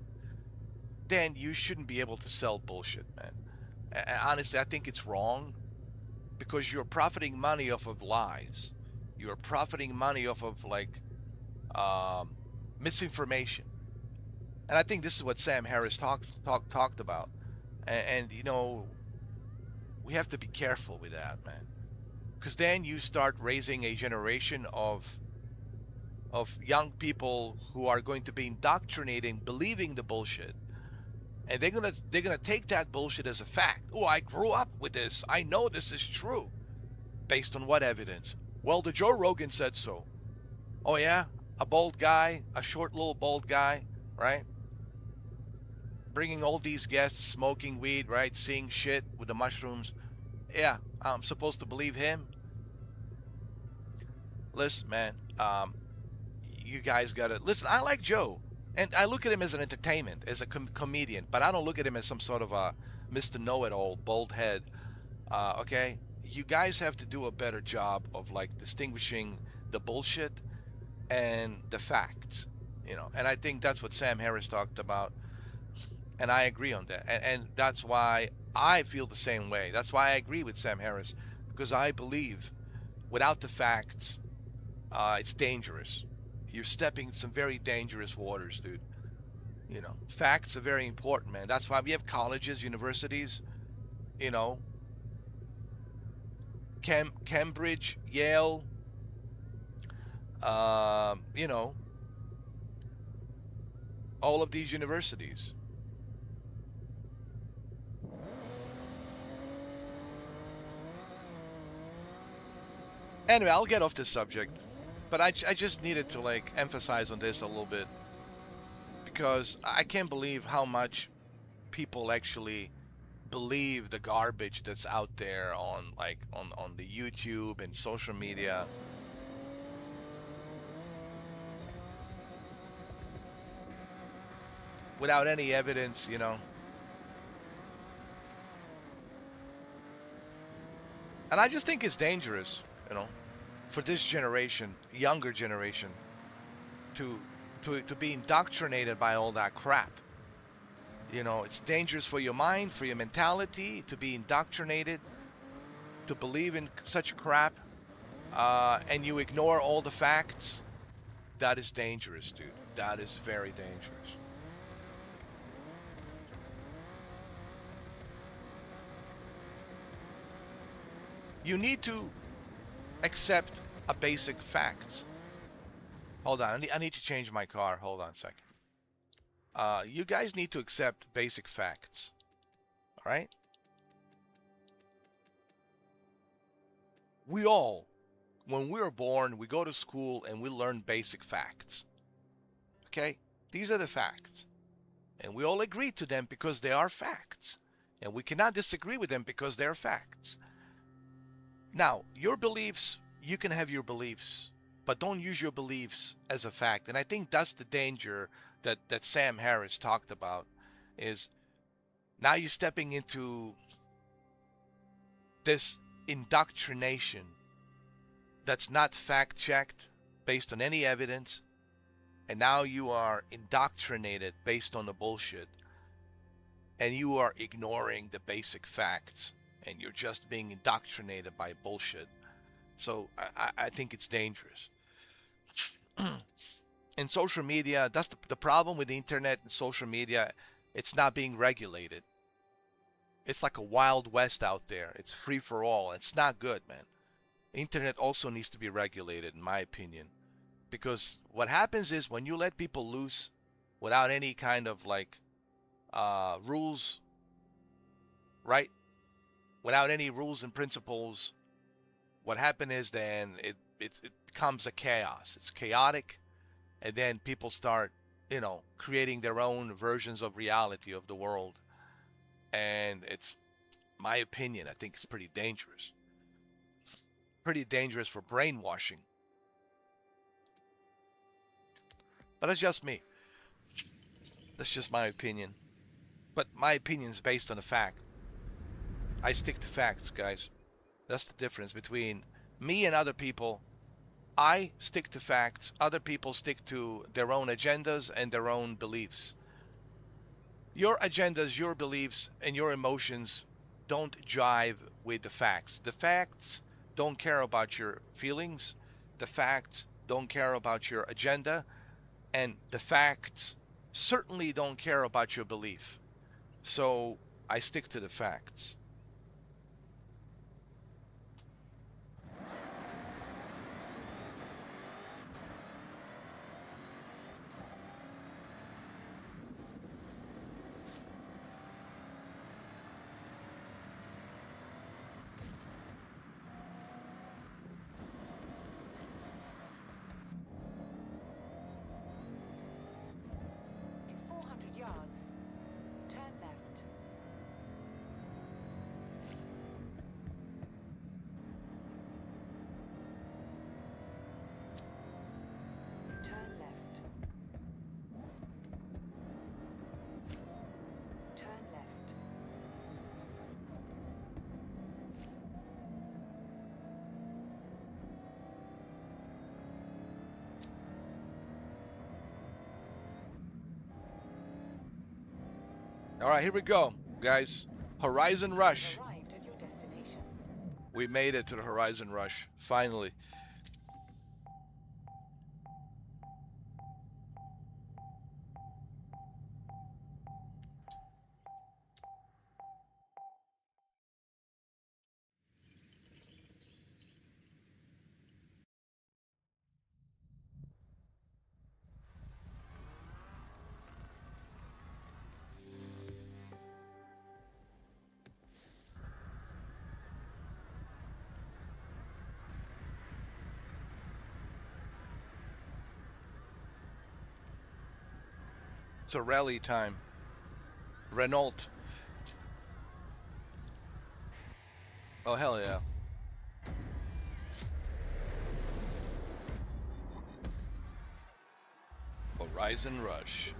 then you shouldn't be able to sell bullshit, man. Honestly, I think it's wrong because you're profiting money off of lies. You're profiting money off of like misinformation. And I think this is what Sam Harris talked about. And you know, we have to be careful with that, man. Because then you start raising a generation of young people who are going to be indoctrinating, believing the bullshit, and they're gonna take that bullshit as a fact. Oh, I grew up with this. I know this is true. Based on what evidence? Well, the Joe Rogan said so. Oh yeah, a bald guy, a short little bald guy, right? Bringing all these guests, smoking weed, right? Seeing shit with the mushrooms. Yeah, I'm supposed to believe him. Listen, man, you guys gotta listen. I like Joe, and I look at him as an entertainment, as a comedian, but I don't look at him as some sort of a Mr. Know-it-all, bald head. Okay, you guys have to do a better job of like distinguishing the bullshit and the facts, you know. And I think that's what Sam Harris talked about, and I agree on that. And that's why I feel the same way. That's why I agree with Sam Harris, because I believe without the facts, it's dangerous. You're stepping some very dangerous waters, dude. You know, facts are very important, man. That's why we have colleges, universities, you know, Cambridge, Yale, you know, all of these universities. Anyway, I'll get off this subject, but I just needed to like emphasize on this a little bit because I can't believe how much people actually believe the garbage that's out there on like on the YouTube and social media. without any evidence, you know. And I just think it's dangerous, you know, for this generation, younger generation, to to be indoctrinated by all that crap. You know, it's dangerous for your mind, for your mentality, to be indoctrinated, to believe in such crap, and you ignore all the facts. That is dangerous, dude. That is very dangerous. You need to accept a basic facts. Hold on, I need to change my car. Hold on a second. You guys need to accept basic facts. All right? We all, when we were born, we go to school and we learn basic facts. Okay? These are the facts. And we all agree to them because they are facts. And we cannot disagree with them because they are facts. Now, your beliefs, you can have your beliefs, but don't use your beliefs as a fact. And I think that's the danger that Sam Harris talked about, is now you're stepping into this indoctrination that's not fact checked based on any evidence, and now you are indoctrinated based on the bullshit, and you are ignoring the basic facts, and you're just being indoctrinated by bullshit. So I think it's dangerous. And social media, that's the problem with the internet and social media. It's not being regulated. It's like a wild west out there. It's free for all. It's not good, man. Internet also needs to be regulated, in my opinion, because what happens is when you let people loose without any kind of like rules, right? Without any rules and principles, what happens is then it becomes a chaos. It's chaotic, and then people start, you know, creating their own versions of reality of the world, and it's my opinion. I think it's pretty dangerous. Pretty dangerous for brainwashing. But that's just me. That's just my opinion. But my opinion is based on a fact. I stick to facts, guys. That's the difference between me and other people. I stick to facts. Other people stick to their own agendas and their own beliefs. Your agendas, your beliefs, and your emotions don't jive with the facts. The facts don't care about your feelings. The facts don't care about your agenda. And the facts certainly don't care about your belief. So I stick to the facts. In 400 yards, turn left. Turn left. Turn left. All right, here we go, guys. Horizon Rush. Arrived at your destination. We made it to the Horizon Rush, finally. It's a rally time. Renault. Oh, hell yeah. Horizon Rush.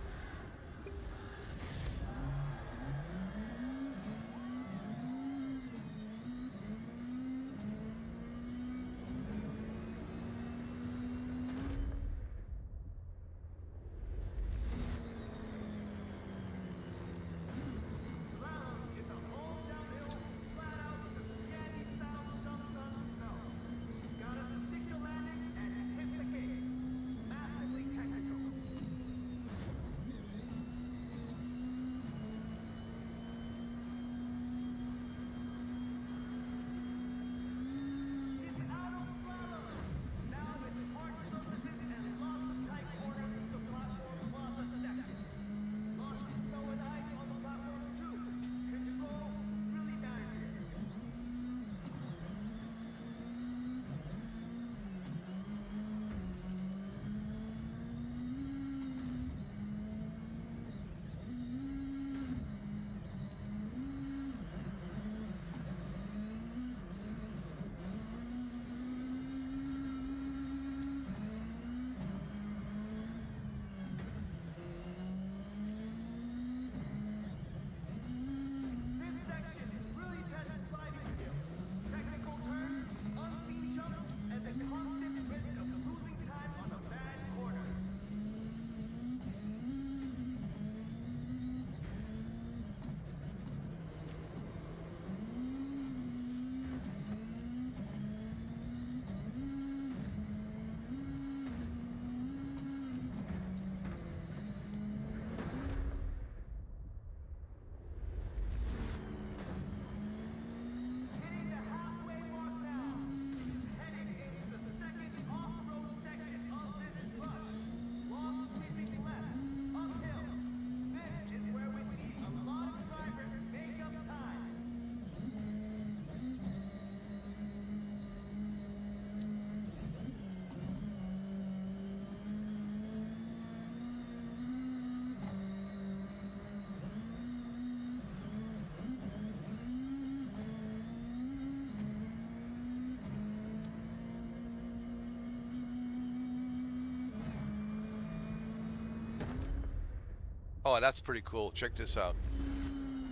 Oh, that's pretty cool. Check this out.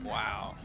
Wow.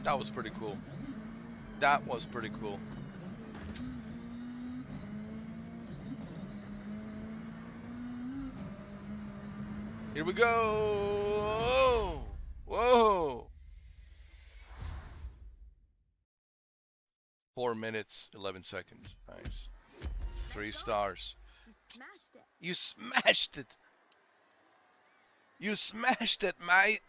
That was pretty cool. That was pretty cool. Here we go. Whoa. 4 minutes, 11 seconds. Nice. 3 stars. You smashed it. You smashed it. You smashed it, mate.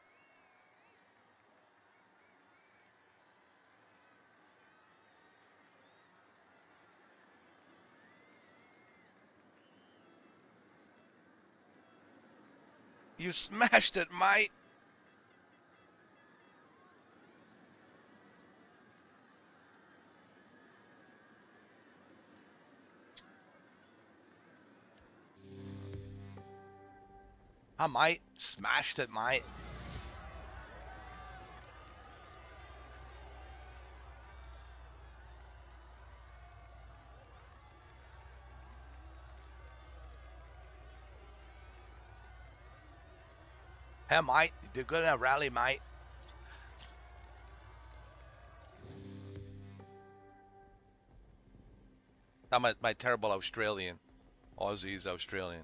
You smashed it, mate. I might. Smashed it, mate. Hey, mate. You're good at a rally, mate. I'm my terrible Australian. Aussie's Australian.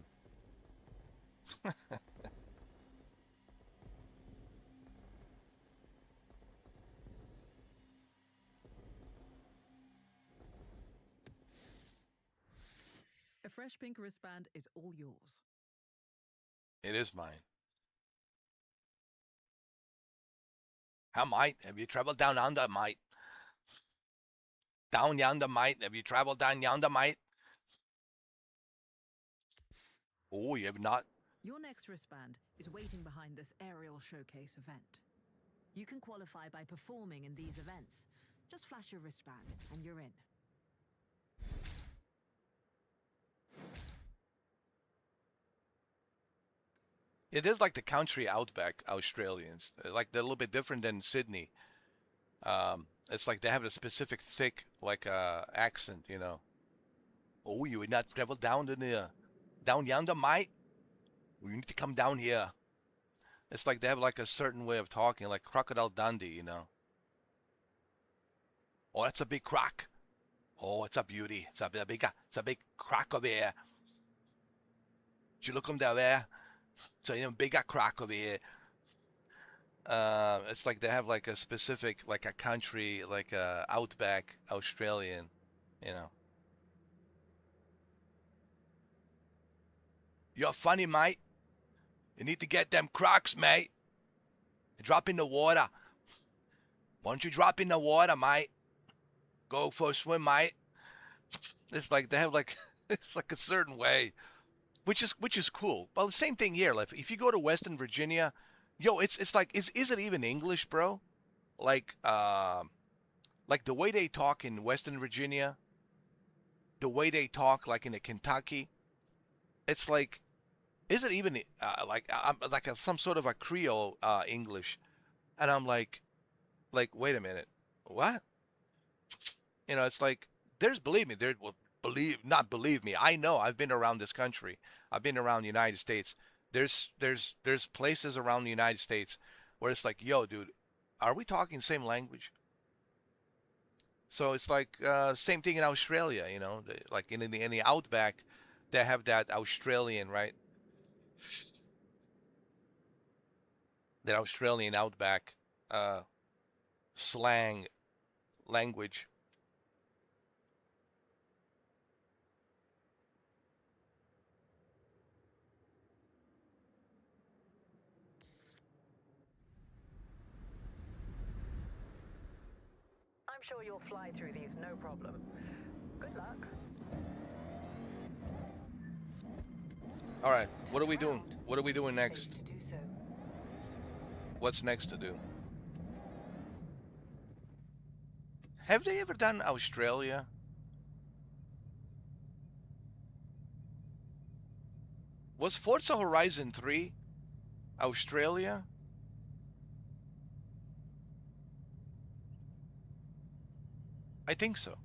A fresh pink wristband is all yours. It is mine. How, mate? Have you traveled down under, mate? Down yonder, mate? Have you traveled down yonder, mate? Oh, you have not? Your next wristband is waiting behind this aerial showcase event. You can qualify by performing in these events. Just flash your wristband and you're in. It is like the country outback Australians. Like they're a little bit different than Sydney. It's like they have a specific thick like accent, you know. Oh, you would not travel down to the down yonder, mate. You need to come down here. It's like they have like a certain way of talking, like Crocodile Dundee, you know. Oh, that's a big croc. Oh, it's a beauty. It's a big croc over here. Did you look him down there? It's a bigger croc over here. It's like they have like a specific, like a country, like a outback Australian, you know. You're funny, mate. You need to get them crocs, mate. Drop in the water. Why don't you drop in the water, mate? Go for a swim, mate. It's like they have like it's like a certain way, which is cool. Well, the same thing here. Like if you go to Western Virginia, yo, it's like is it even English, bro? Like like the way they talk in Western Virginia, the way they talk, like in the Kentucky, it's like, is it even some sort of a Creole English? And I'm like, wait a minute, what? You know, it's like there's believe me, there well, believe not believe me. I know I've been around this country. I've been around the United States. There's places around the United States where it's like, yo, dude, are we talking the same language? So it's like same thing in Australia, you know, like in the outback, they have that Australian, right? That Australian outback uh, slang language. I'm sure you'll fly through these no problem. Good luck. All right, what are Turn we doing? around. What are we doing It's safe next? to do so. What's next to do? Have they ever done Australia? Was Forza Horizon 3 Australia? I think so.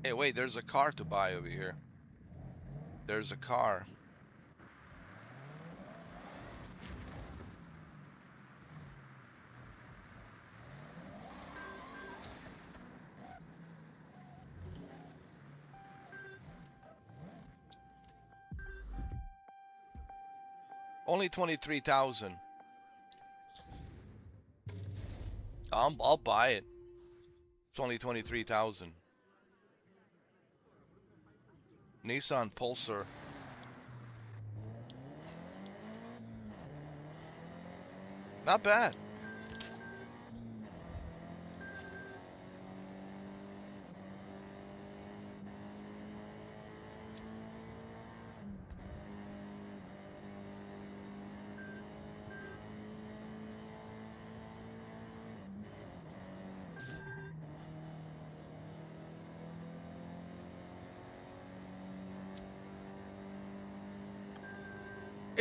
Hey, wait, there's a car to buy over here. There's a car. Only 23,000. I'll buy it. It's only 23,000. Nissan Pulsar. Not bad.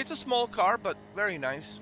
It's a small car, but very nice.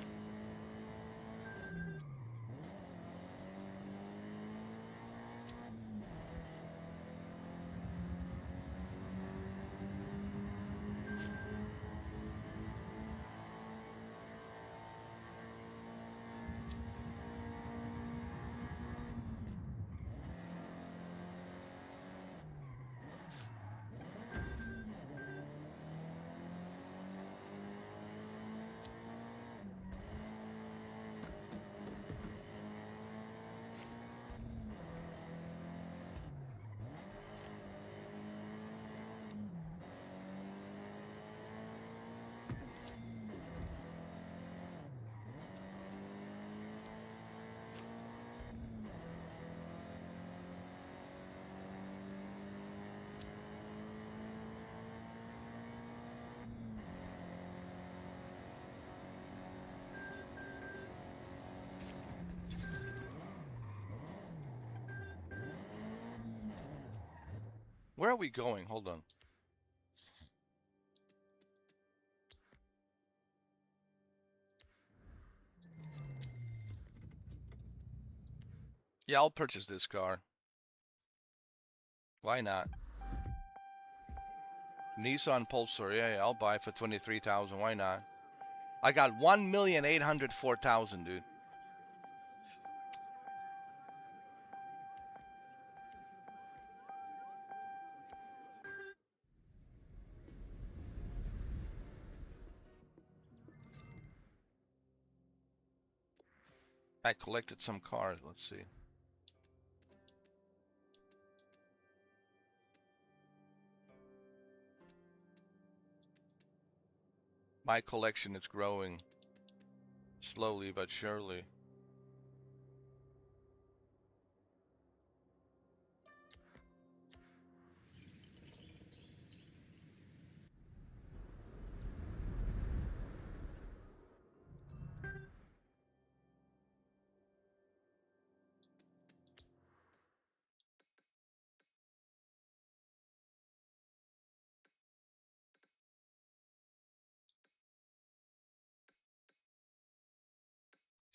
Where are we going? Hold on. Yeah, I'll purchase this car. Why not? Nissan Pulsar. Yeah, I'll buy it for 23,000. Why not? I got 1,804,000, dude. I collected some cars. Let's see. My collection is growing slowly but surely.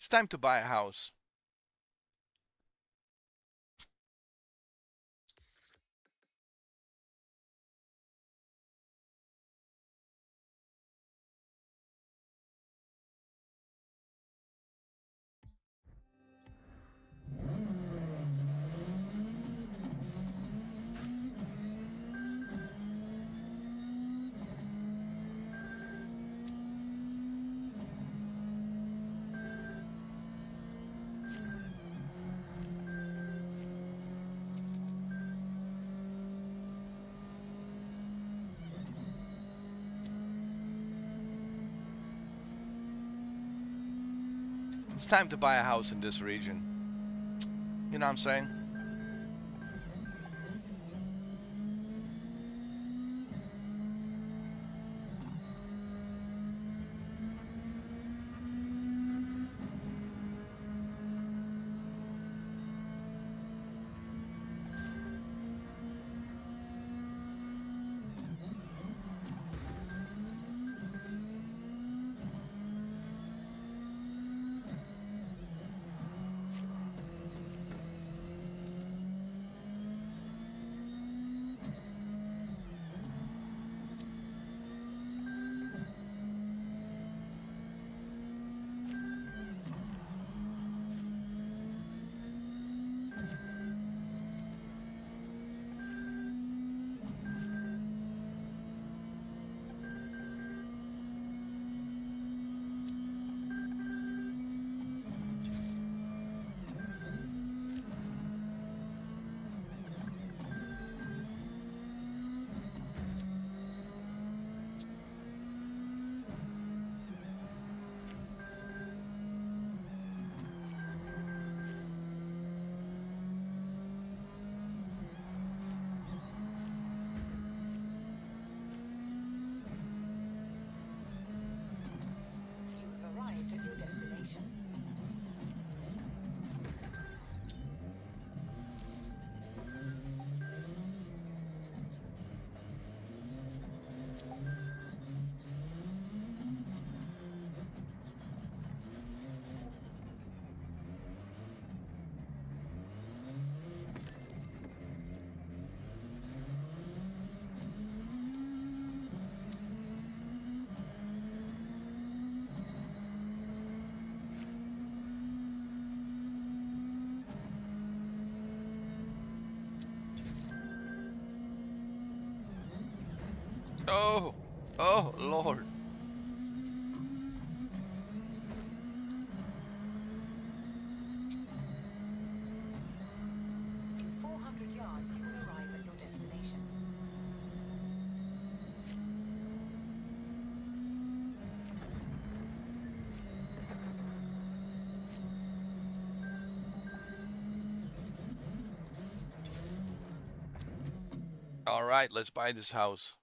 It's time to buy a house. It's time to buy a house in this region. You know what I'm saying? You have arrived at your destination. Oh, oh, Lord. In 400 yards, you will arrive at your destination. All right, let's buy this house.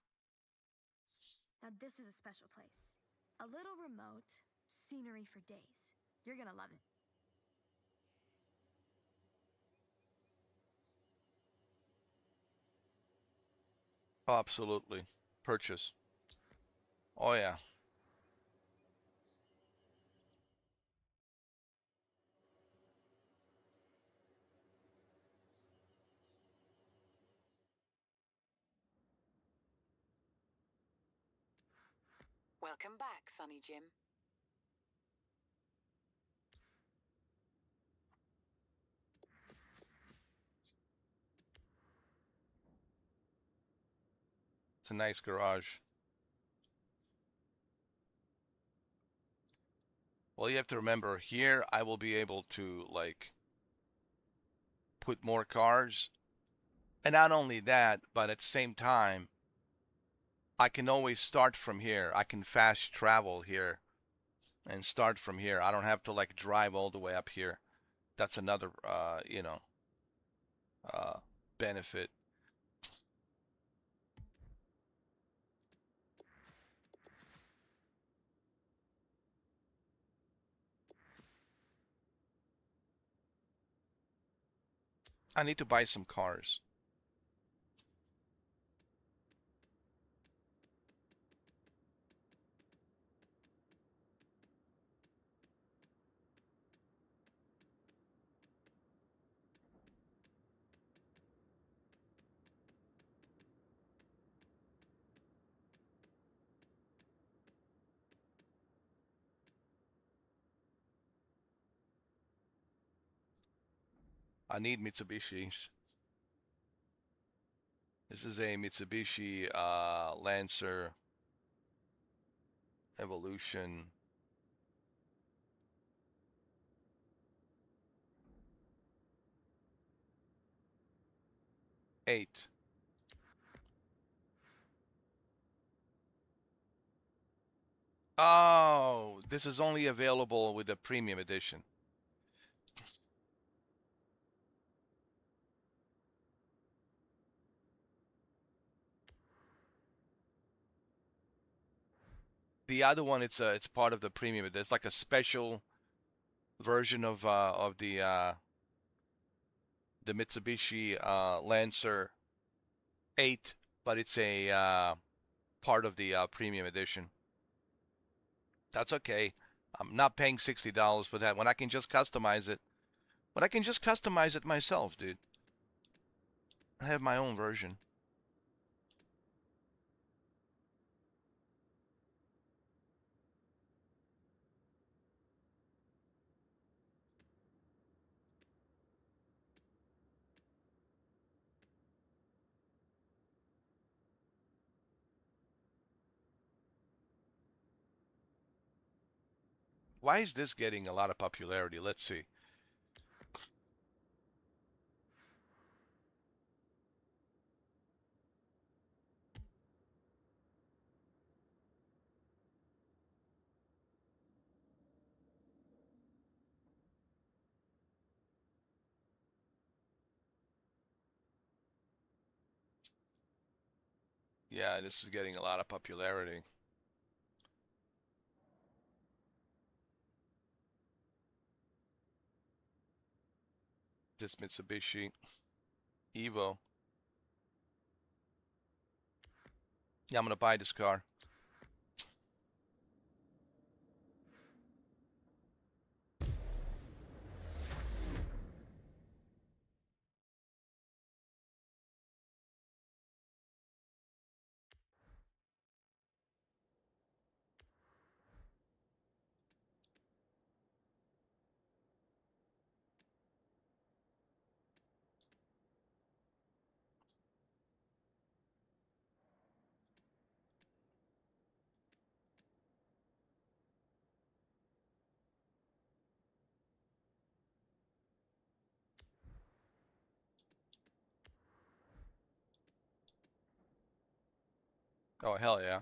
Now, this is a special place. A little remote, scenery for days. You're gonna love it. Oh, absolutely. Purchase. Oh, yeah. Welcome back, Sonny Jim. It's a nice garage. Well, you have to remember here, I will be able to, like, put more cars. And not only that, but at the same time, I can always start from here. I can fast travel here and start from here. I don't have to, like, drive all the way up here. That's another, uh, benefit. I need to buy some cars. I need Mitsubishis. This is a Mitsubishi Lancer Evolution. Eight. Oh, this is only available with the premium edition. The other one, it's part of the premium. It's like a special version of the Mitsubishi Lancer 8, but it's a part of the premium edition. That's okay. I'm not paying $60 for that when I can just customize it. When I can just customize it myself, dude. I have my own version. Why is this getting a lot of popularity? Let's see. Yeah, this is getting a lot of popularity. This Mitsubishi Evo. Yeah, I'm gonna buy this car. Oh, hell yeah.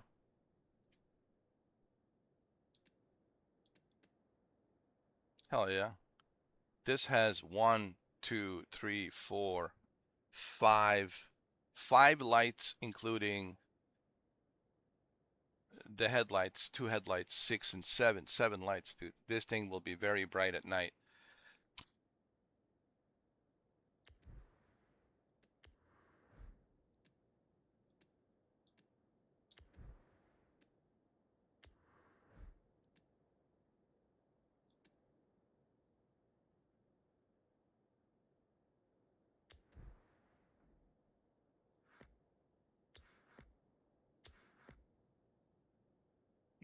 Hell yeah. This has one, two, three, four, five lights, including the headlights, two headlights, six and seven lights, dude. This thing will be very bright at night.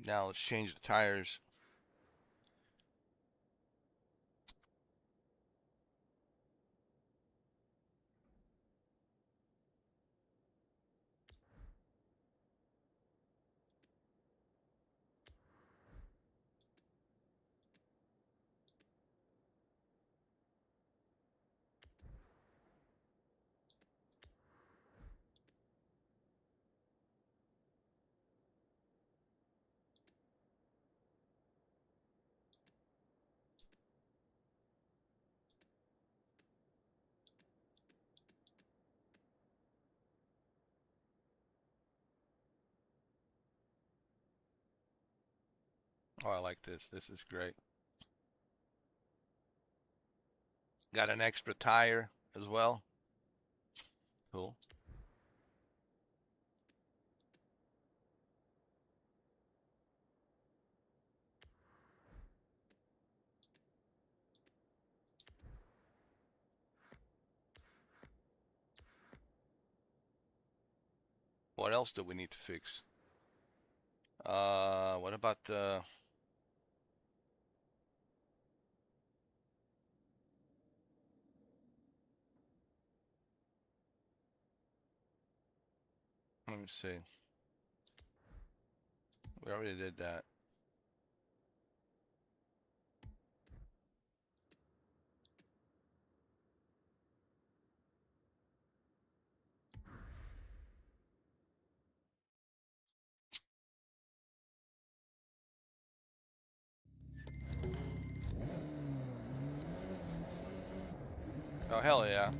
Now let's change the tires. Oh, I like this. This is great. Got an extra tire as well. Cool. What else do we need to fix? What about the Let me see. We already did that. Oh, hell yeah.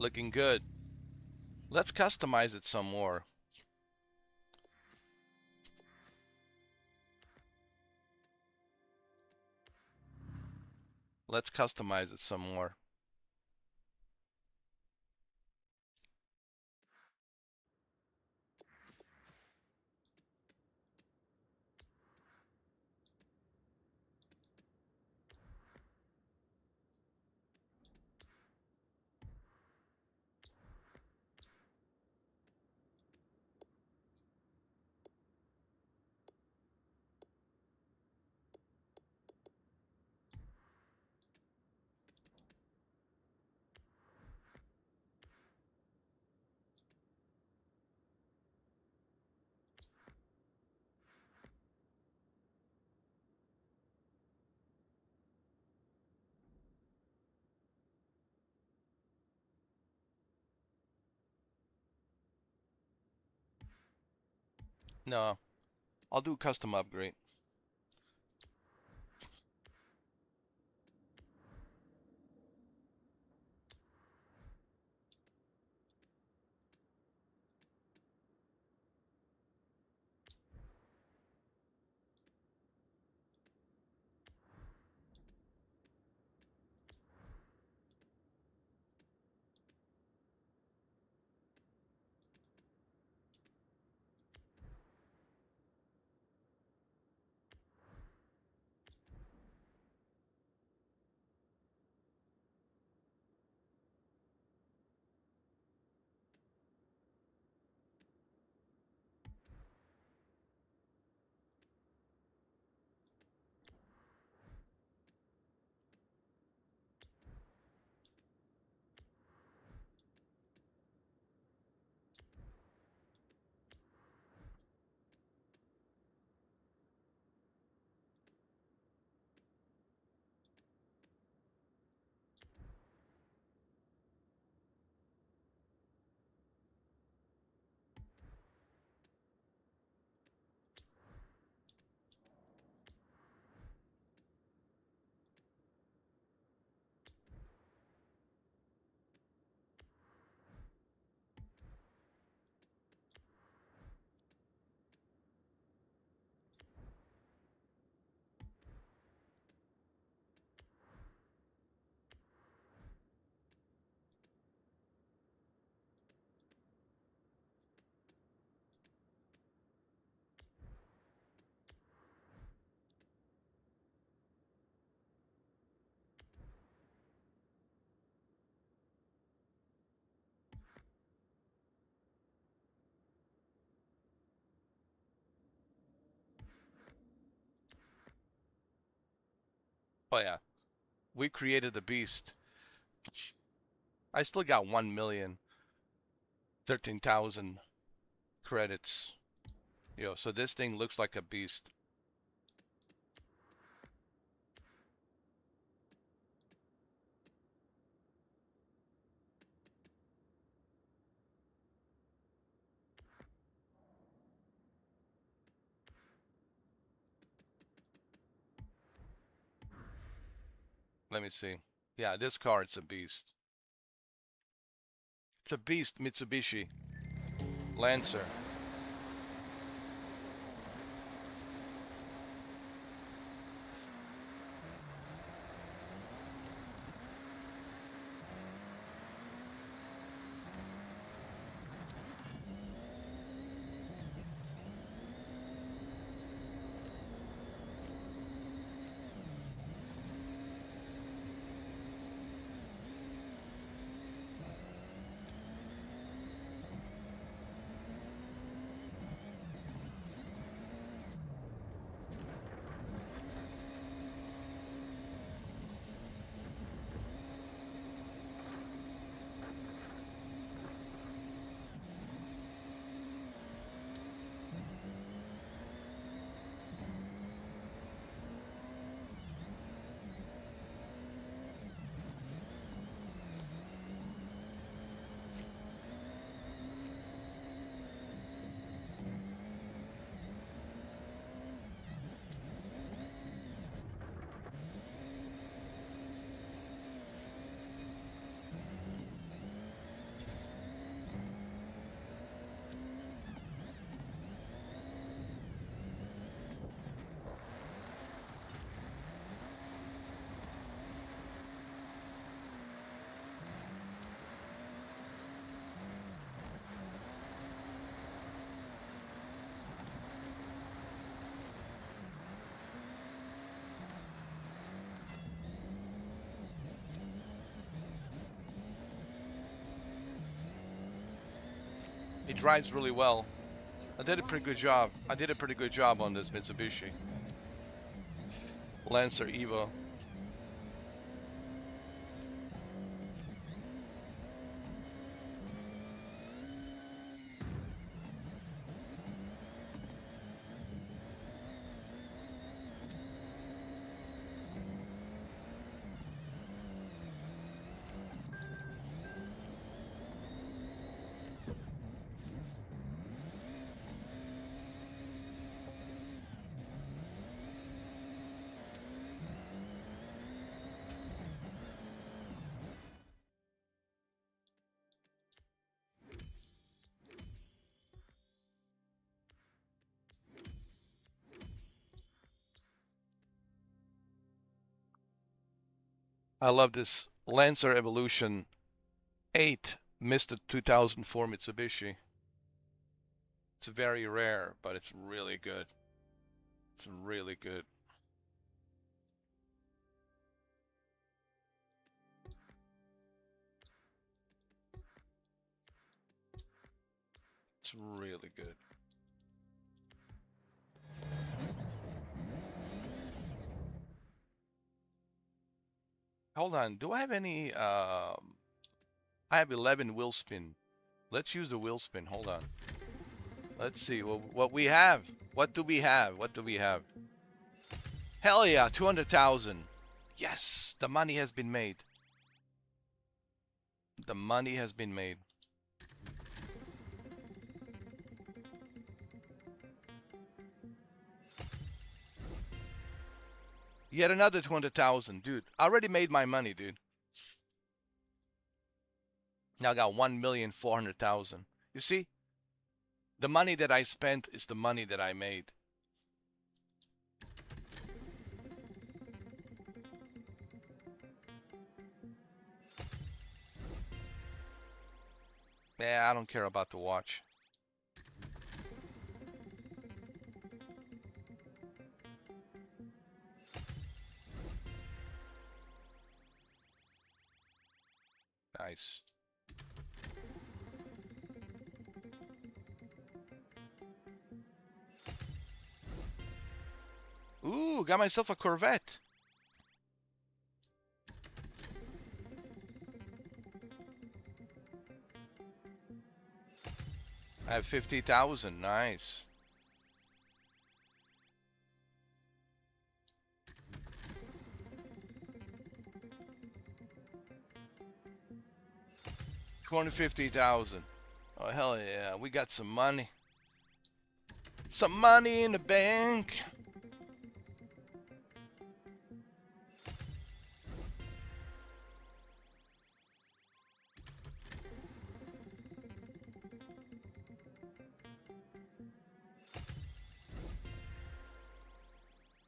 Looking good. Let's customize it some more. Let's customize it some more. No, I'll do custom upgrade. Oh yeah, we created the beast. I still got 1,013,000 credits. Yo, so this thing looks like a beast. Let me see. Yeah, this car, it's a beast. It's a beast, Mitsubishi Lancer. It drives really well. I did a pretty good job. I did a pretty good job on this Mitsubishi Lancer Evo. I love this Lancer Evolution 8 Mr. 2004 Mitsubishi. It's very rare, but it's really good. It's really good. It's really good. Hold on. Do I have any? I have 11 wheel spin. Let's use the wheel spin. Hold on. Let's see what we have. What do we have? What do we have? Hell yeah, 200,000. Yes, the money has been made. The money has been made. Yet another 200,000, dude. I already made my money, dude. Now I got 1,400,000. You see? The money that I spent is the money that I made. Yeah, I don't care about the watch. Nice. Ooh, got myself a Corvette. I have 50,000. Nice. $250,000. Oh hell yeah, we got some money. Some money in the bank.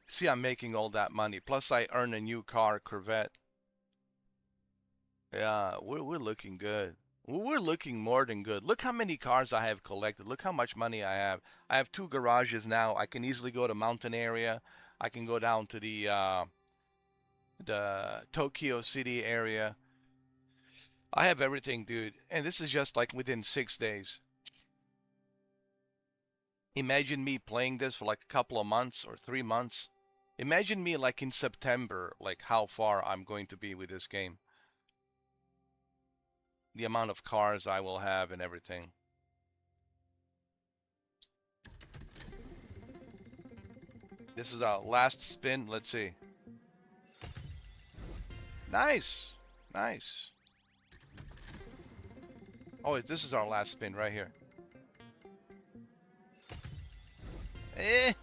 See, I'm making all that money. Plus, I earn a new car, Corvette. Yeah, we're looking good. We're looking more than good. Look how many cars I have collected. Look how much money I have. I have 2 garages now. I can easily go to mountain area. I can go down to the Tokyo City area. I have everything, dude. And this is just like within 6 days. Imagine me playing this for like a couple of months or 3 months. Imagine me like in September, like how far I'm going to be with this game. The amount of cars I will have and everything. This is our last spin. Let's see. Nice. Nice. Oh, this is our last spin right here. Eh.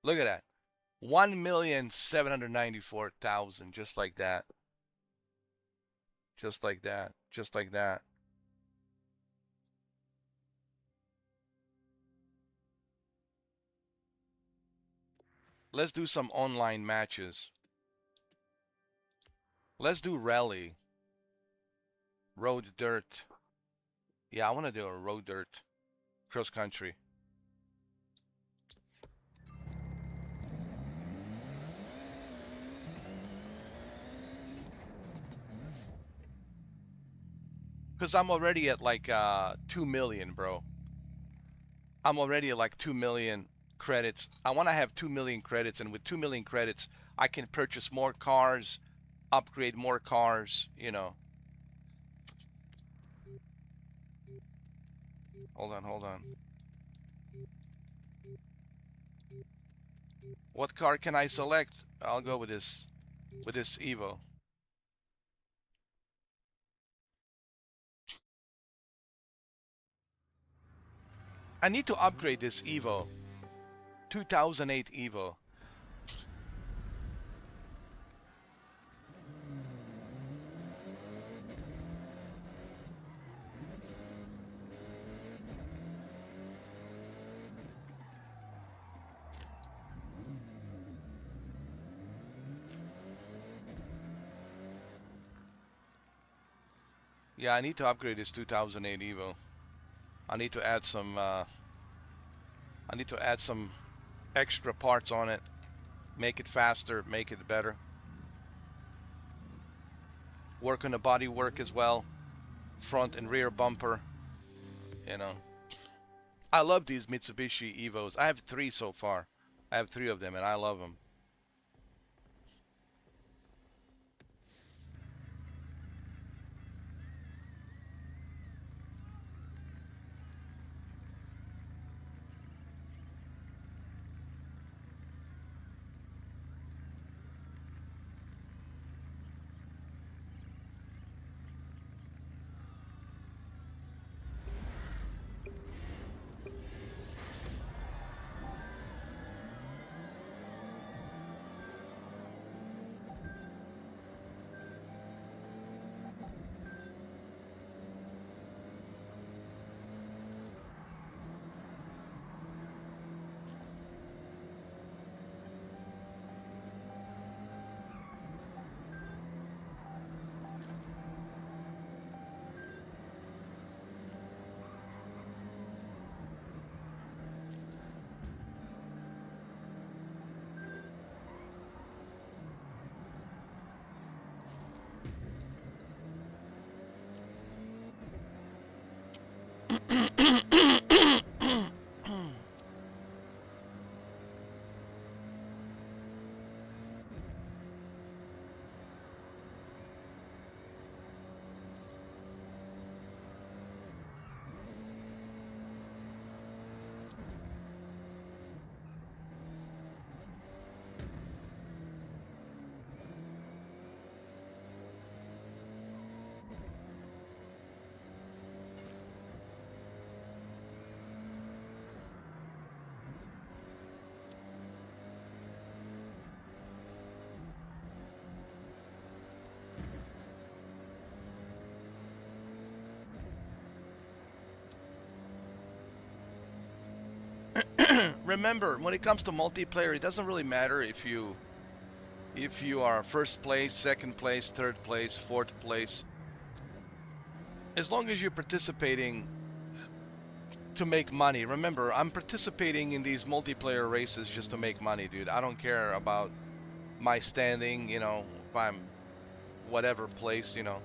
Look at that. 1,794,000. Just like that. Just like that. Just like that. Let's do some online matches. Let's do rally. Road dirt. Yeah, I want to do a road dirt. Cross country. Because I'm already at like 2 million, bro. I'm already at like 2 million credits. I want to have 2 million credits, and with 2 million credits, I can purchase more cars, upgrade more cars, you know. Hold on, hold on. What car can I select? I'll go with this Evo. I need to upgrade this Evo. 2008 Evo. Yeah, I need to upgrade this 2008 Evo. I need to add some extra parts on it. Make it faster, make it better. Work on the body work as well. Front and rear bumper. You know. I love these Mitsubishi Evos. I have 3 so far. I have 3 of them and I love them. Remember, when it comes to multiplayer, it doesn't really matter if you are first place, second place, third place, fourth place. As long as you're participating to make money. Remember, I'm participating in these multiplayer races just to make money, dude. I don't care about my standing, you know, if I'm whatever place, you know.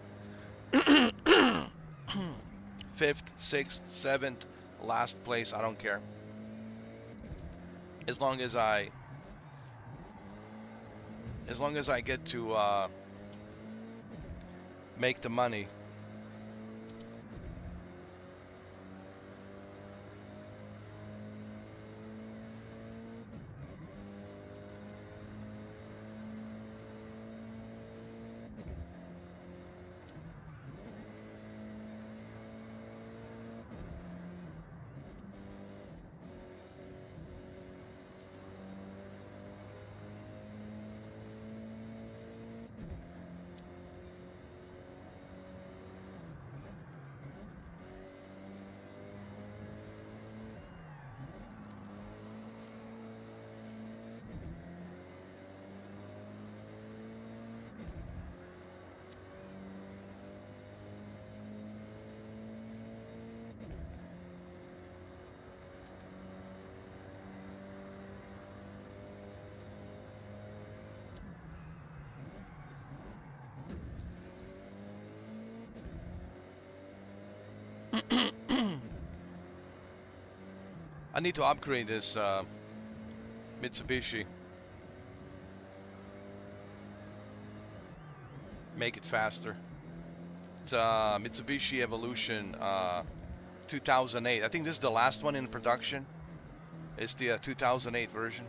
Fifth, sixth, seventh, last place, I don't care. As long as I get to make the money. I need to upgrade this Mitsubishi. Make it faster. It's Mitsubishi Evolution 2008. I think this is the last one in production. It's the 2008 version.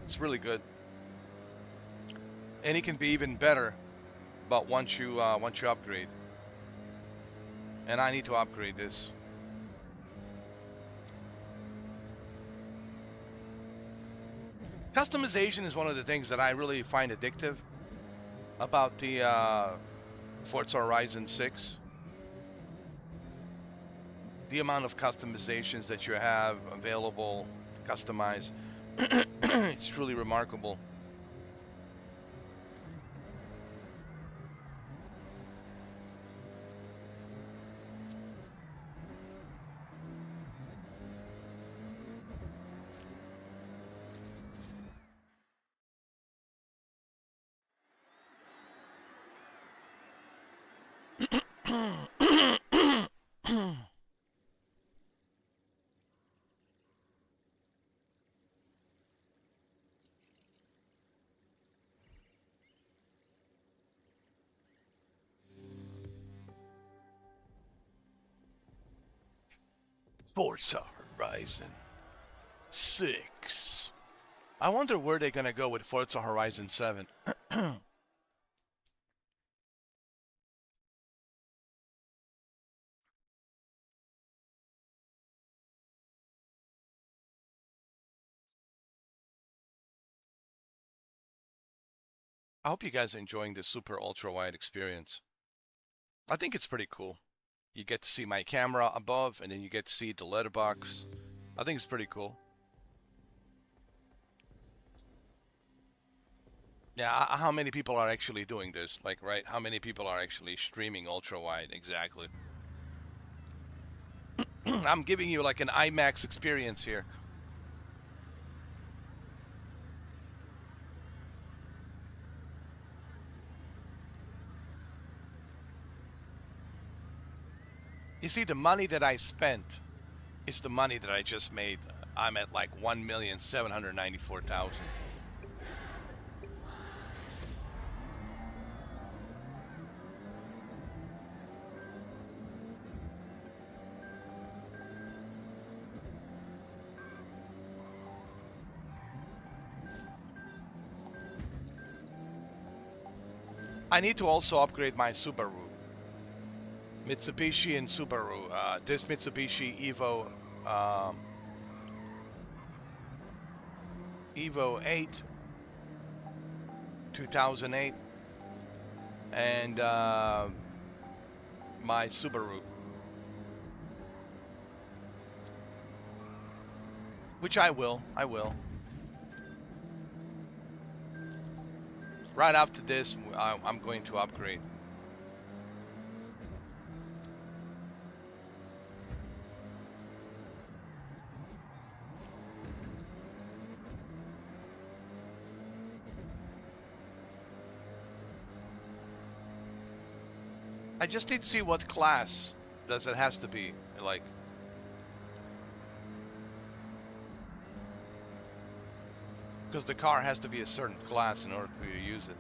It's really good, and it can be even better. But once you upgrade, and I need to upgrade this. Customization is one of the things that I really find addictive about the Forza Horizon 6. The amount of customizations that you have available to customize, it's truly remarkable. Forza Horizon 6. I wonder where they're gonna go with Forza Horizon 7. I hope you guys are enjoying this super ultra wide experience. I think it's pretty cool. You get to see my camera above, and then you get to see the letterbox. I think it's pretty cool. Yeah, how many people are actually doing this? Like, right? How many people are actually streaming ultra wide? Exactly. I'm giving you like an IMAX experience here. You see, the money that I spent is the money that I just made. I'm at like 1,794,000. I need to also upgrade my Subaru. Mitsubishi and Subaru. This Mitsubishi Evo 8 2008, and my Subaru, which I will. Right after this, I'm going to upgrade. I just need to see what class does it has to be, like. Because the car has to be a certain class in order for you to use it.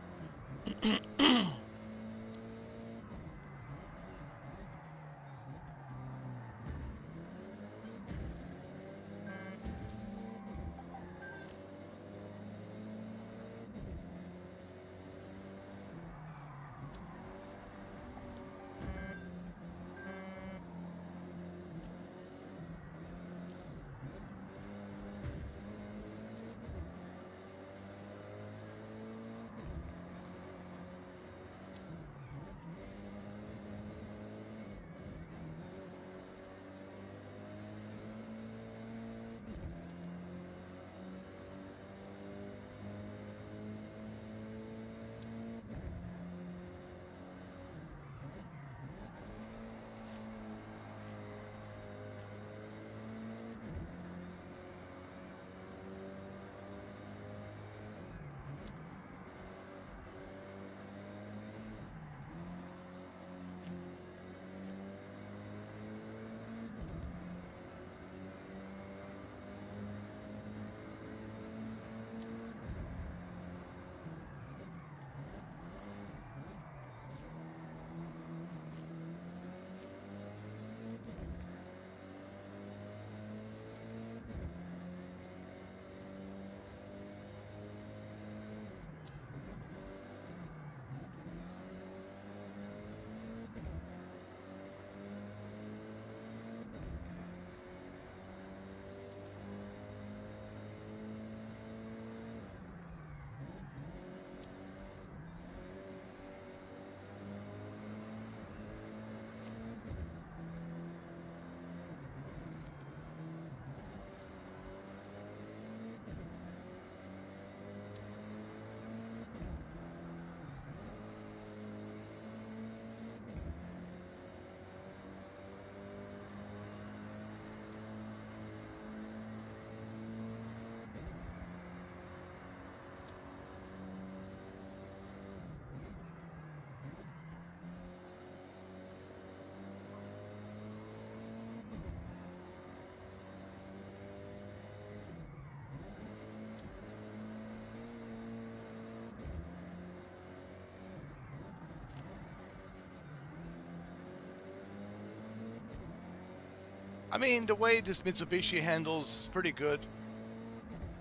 I mean, the way this Mitsubishi handles is pretty good,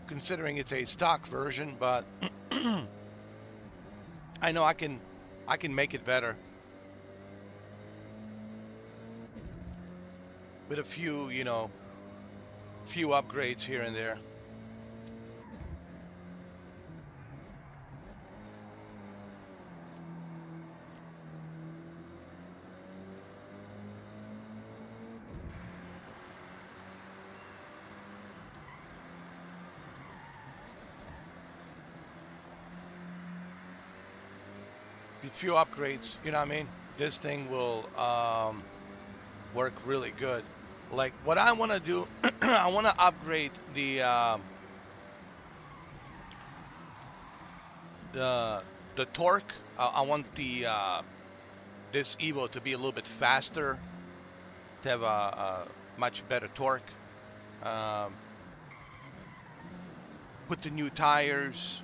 considering it's a stock version, but I know I can make it better with a few, you know, few upgrades here and there. With few upgrades, you know what I mean? This thing will work really good. Like what I want to do, I want to upgrade the the torque. I want the this Evo to be a little bit faster, to have a much better torque. Um, put the new tires,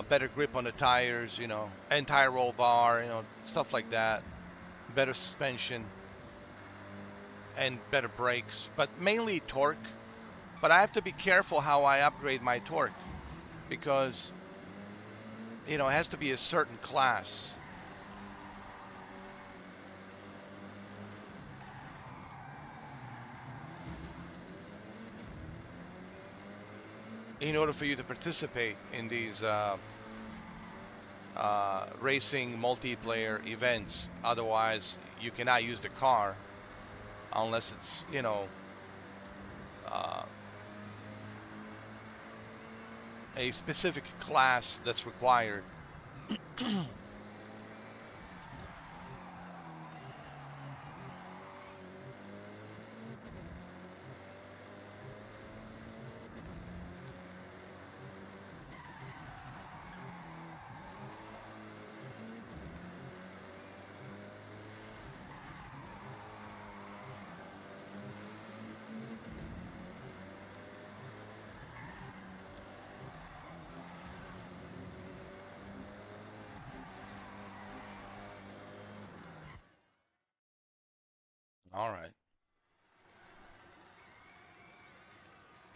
better grip on the tires, you know, anti roll bar, you know, stuff like that. Better suspension and better brakes, but mainly torque. But I have to be careful how I upgrade my torque because, you know, it has to be a certain class. In order for you to participate in these racing multiplayer events. Otherwise, you cannot use the car unless it's, you know, a specific class that's required. All right.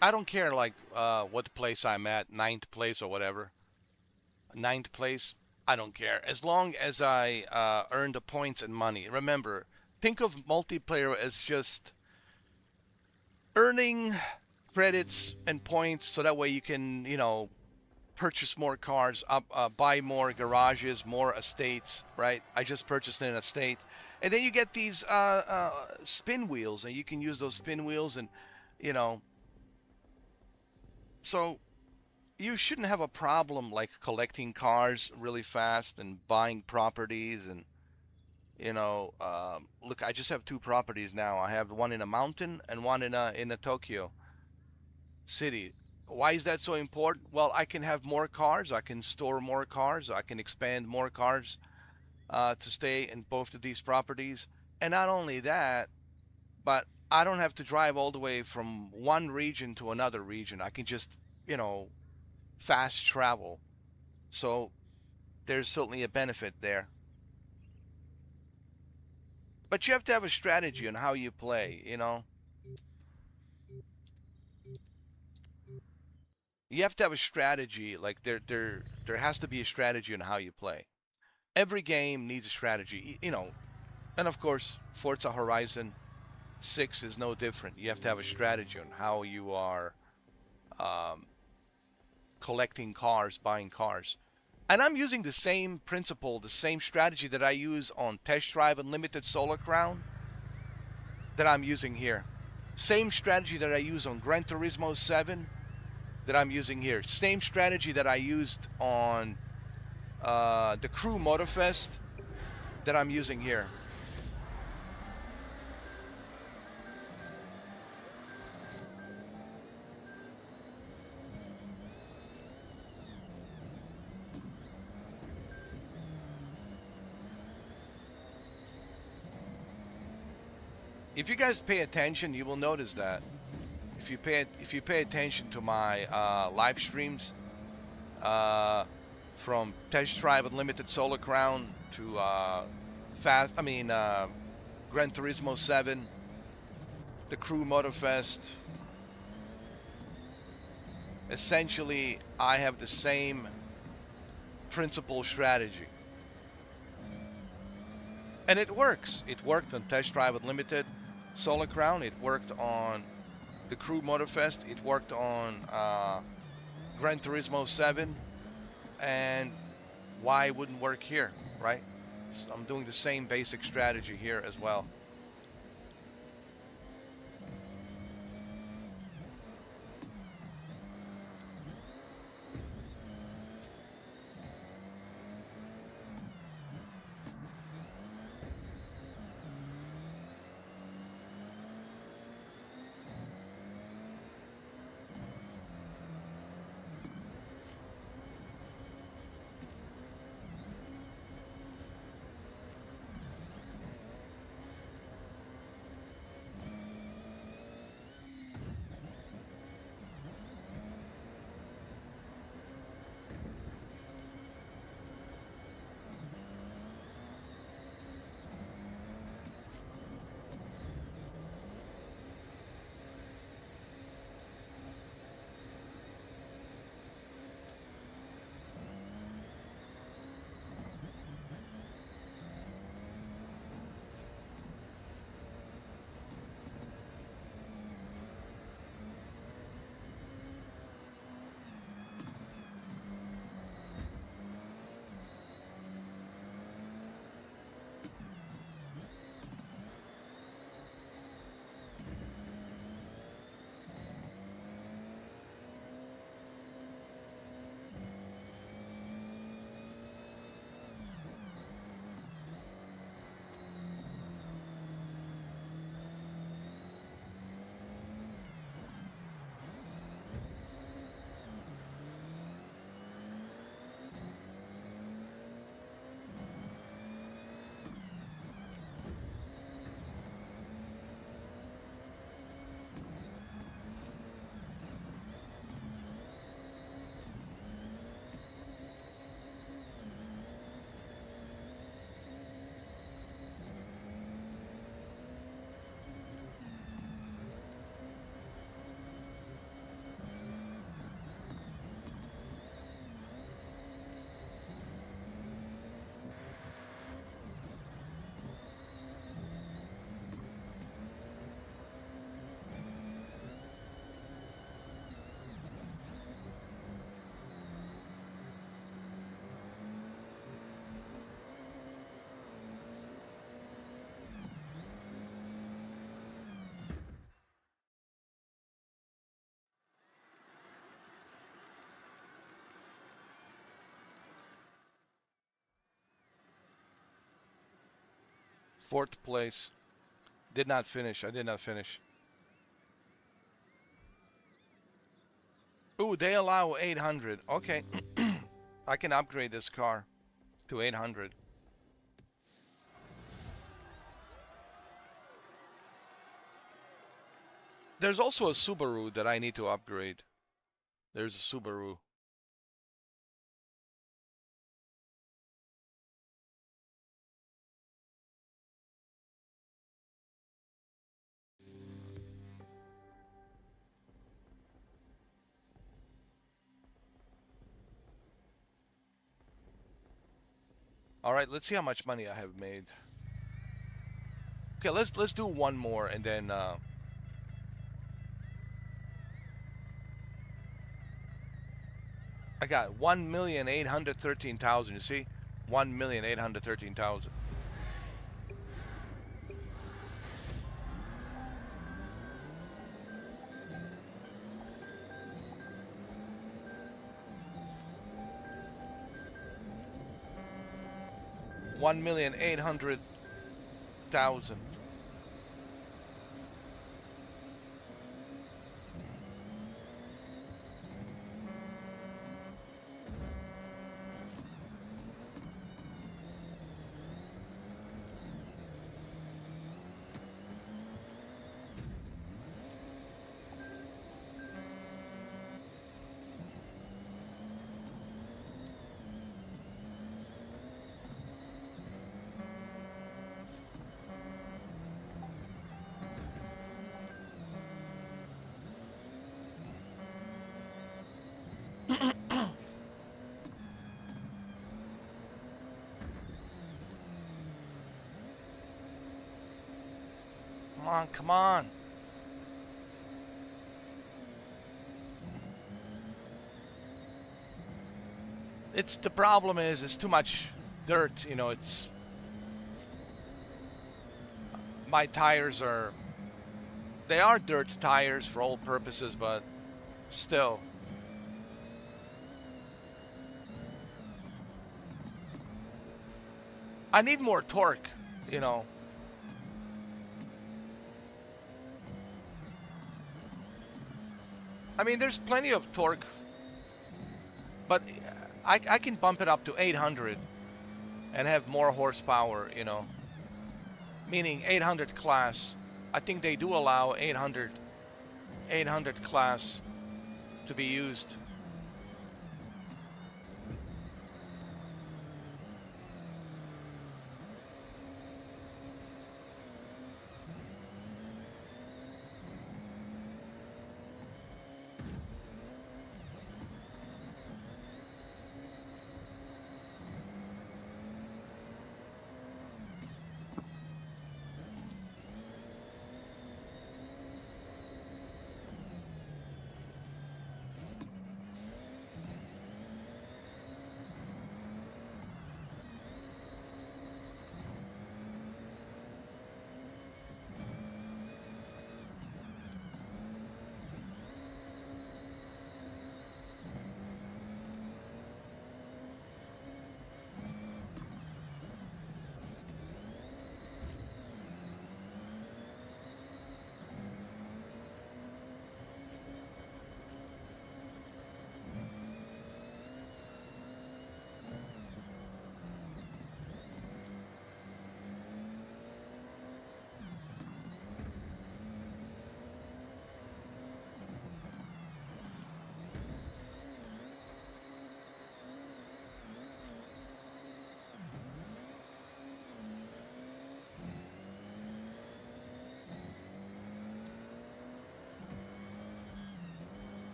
I don't care like what place I'm at, ninth place or whatever. Ninth place, I don't care. As long as I earn the points and money. Remember, think of multiplayer as just earning credits and points so that way you can, you know, purchase more cars, buy more garages, more estates, right? I just purchased an estate. And then you get these spin wheels, and you can use those spin wheels, and, you know, so you shouldn't have a problem like collecting cars really fast and buying properties. And, you know, look, I just have two properties now. I have one in a mountain and one in a Tokyo city. Why is that so important? Well, I can have more cars, I can store more cars, I can expand more cars to stay in both of these properties. And not only that, but I don't have to drive all the way from one region to another region. I can just, you know, fast travel. So there's certainly a benefit there. But you have to have a strategy on how you play, you know. You have to have a strategy. Like there has to be a strategy on how you play. Every game needs a strategy, you know. And of course, Forza Horizon 6 is no different. You have to have a strategy on how you are um, collecting cars, buying cars. And I'm using the same principle, the same strategy that I use on Test Drive Unlimited Solar Crown that I'm using here. Same strategy that I use on Gran Turismo 7 that I'm using here. Same strategy that I used on the Crew Motorfest that I'm using here. If you guys pay attention, you will notice that. If you pay attention to my live streams, from Test Drive Unlimited Solar Crown to Gran Turismo 7, the Crew Motorfest. Essentially, I have the same principal strategy. And it works. It worked on Test Drive Unlimited, Solar Crown. It worked on the Crew Motorfest. It worked on Gran Turismo 7. And why wouldn't work here, right? So I'm doing the same basic strategy here as well. Fourth place. Did not finish. I did not finish. Ooh, they allow 800. Okay. I can upgrade this car to 800. There's also a Subaru that I need to upgrade. There's a Subaru. All right, let's see how much money I have made. Okay, let's do one more and then I got 1,813,000. You see, 1,813,000. $1,800,000. on, come on. It's the problem is it's too much dirt, you know, it's my tires are they are dirt tires for all purposes, but still. I need more torque, you know. I mean, there's plenty of torque, but I can bump it up to 800 and have more horsepower, you know. Meaning 800 class. I think they do allow 800 class to be used.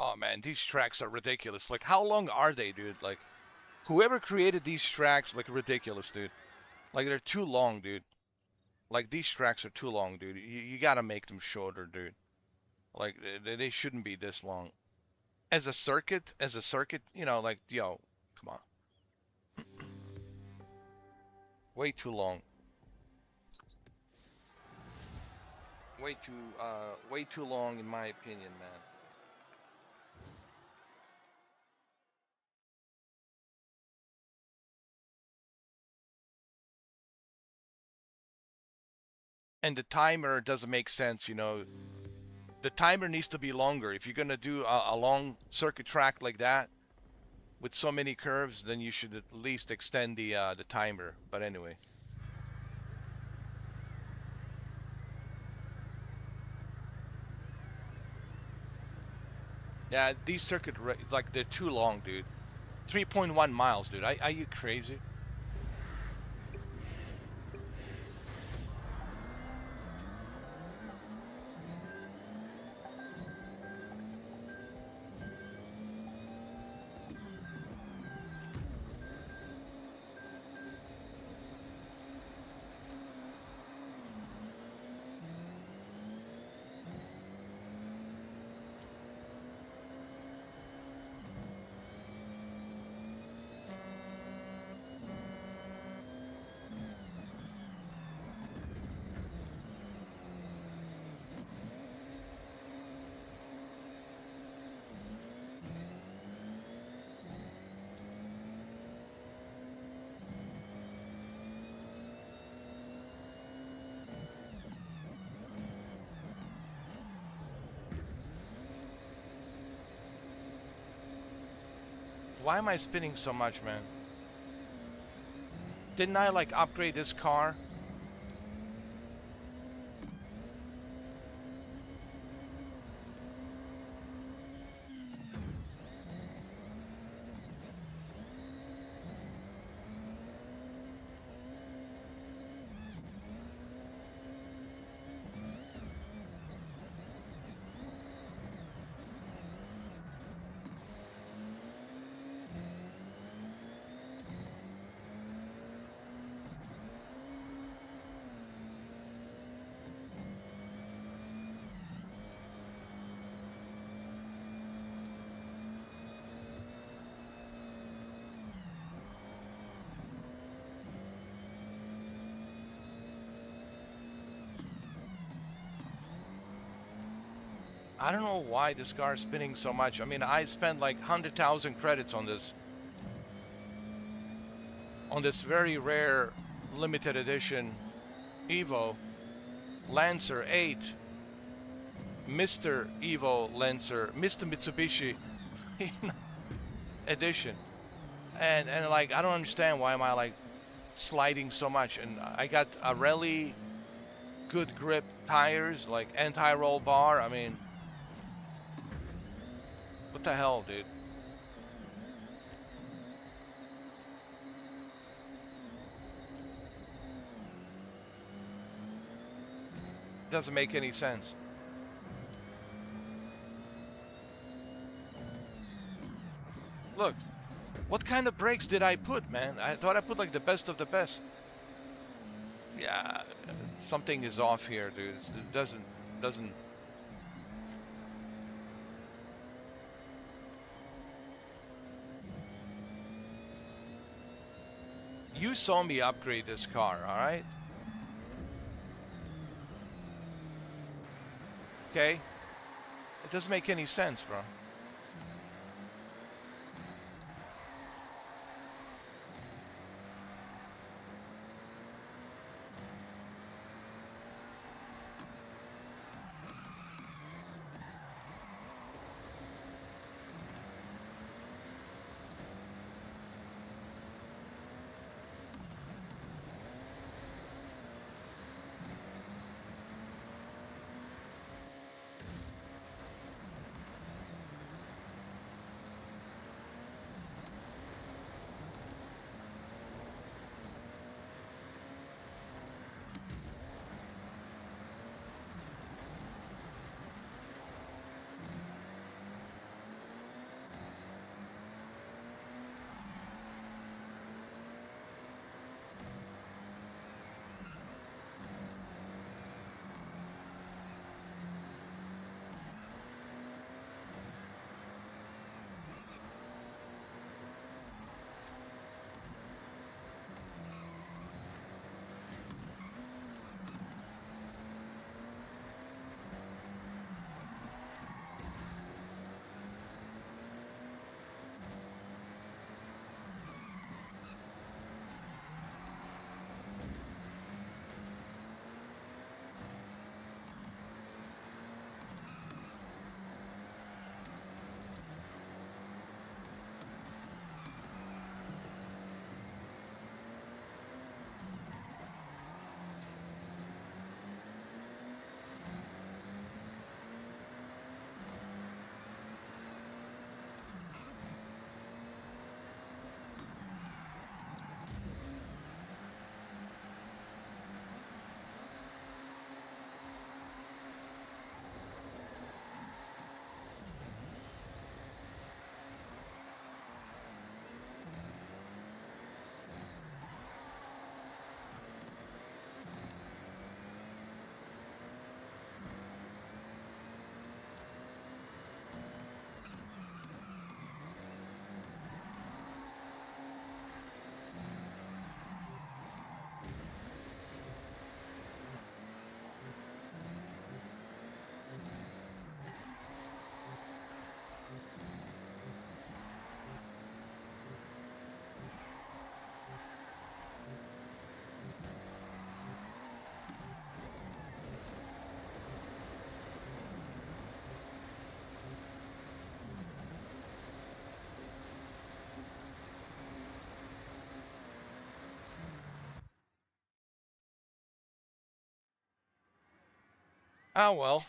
Oh man, these tracks are ridiculous. Like, how long are they, dude? Like, whoever created these tracks, like, ridiculous, dude. Like, they're too long, dude. Like, these tracks are too long, dude. You gotta make them shorter, dude. Like, they shouldn't be this long. As a circuit, you know, like, yo, come on. Way too long. Way too long, in my opinion, man. And the timer doesn't make sense, you know. The timer needs to be longer. If you're gonna do a long circuit track like that with so many curves, then you should at least extend the timer. But anyway, yeah, these like they're too long, dude. 3.1 miles, dude. Are you crazy? Why am I spinning so much, man? Didn't I like upgrade this car? I don't know why this car is spinning so much. I mean, I spent like 100,000 credits on this. On this very rare limited edition Evo Lancer 8. Mr. Evo Lancer, Mr. Mitsubishi edition. And like, I don't understand why am I like sliding so much. And I got a really good grip tires, like anti-roll bar. I mean, what the hell, dude? Doesn't make any sense. Look, what kind of brakes did I put, man? I thought I put like the best of the best. Yeah, something is off here, dude. It doesn't. You saw me upgrade this car, all right? Okay? It doesn't make any sense, bro. Ah, well.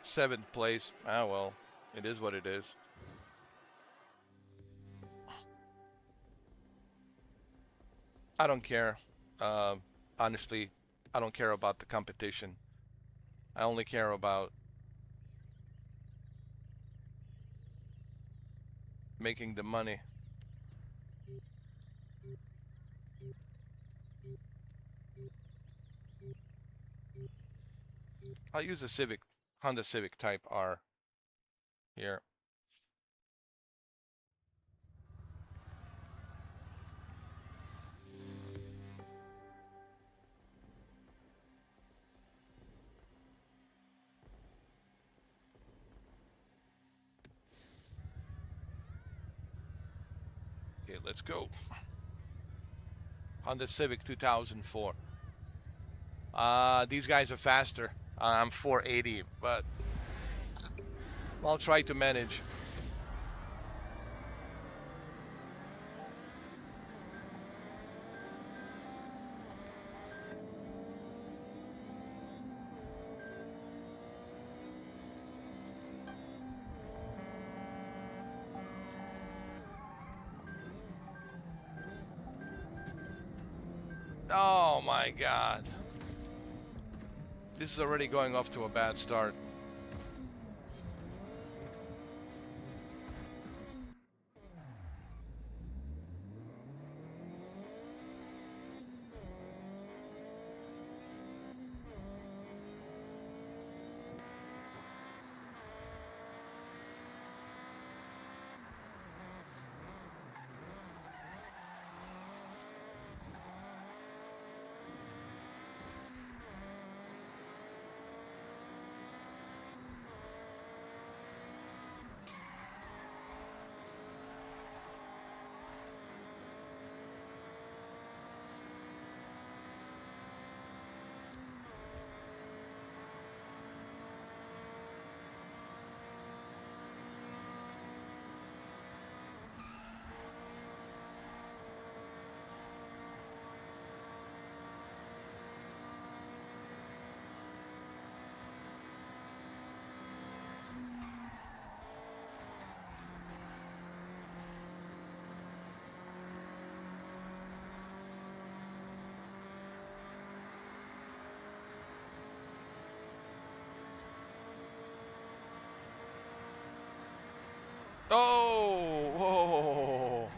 Seventh place. Ah, well. It is what it is. I don't care. Uh, honestly, I don't care about the competition. I only care about making the money. I'll use a Civic, Honda Civic Type R here. Okay, let's go. Honda Civic 2004. These guys are faster. I'm 480, but I'll try to manage. Oh my God. This is already going off to a bad start. Oh, whoa.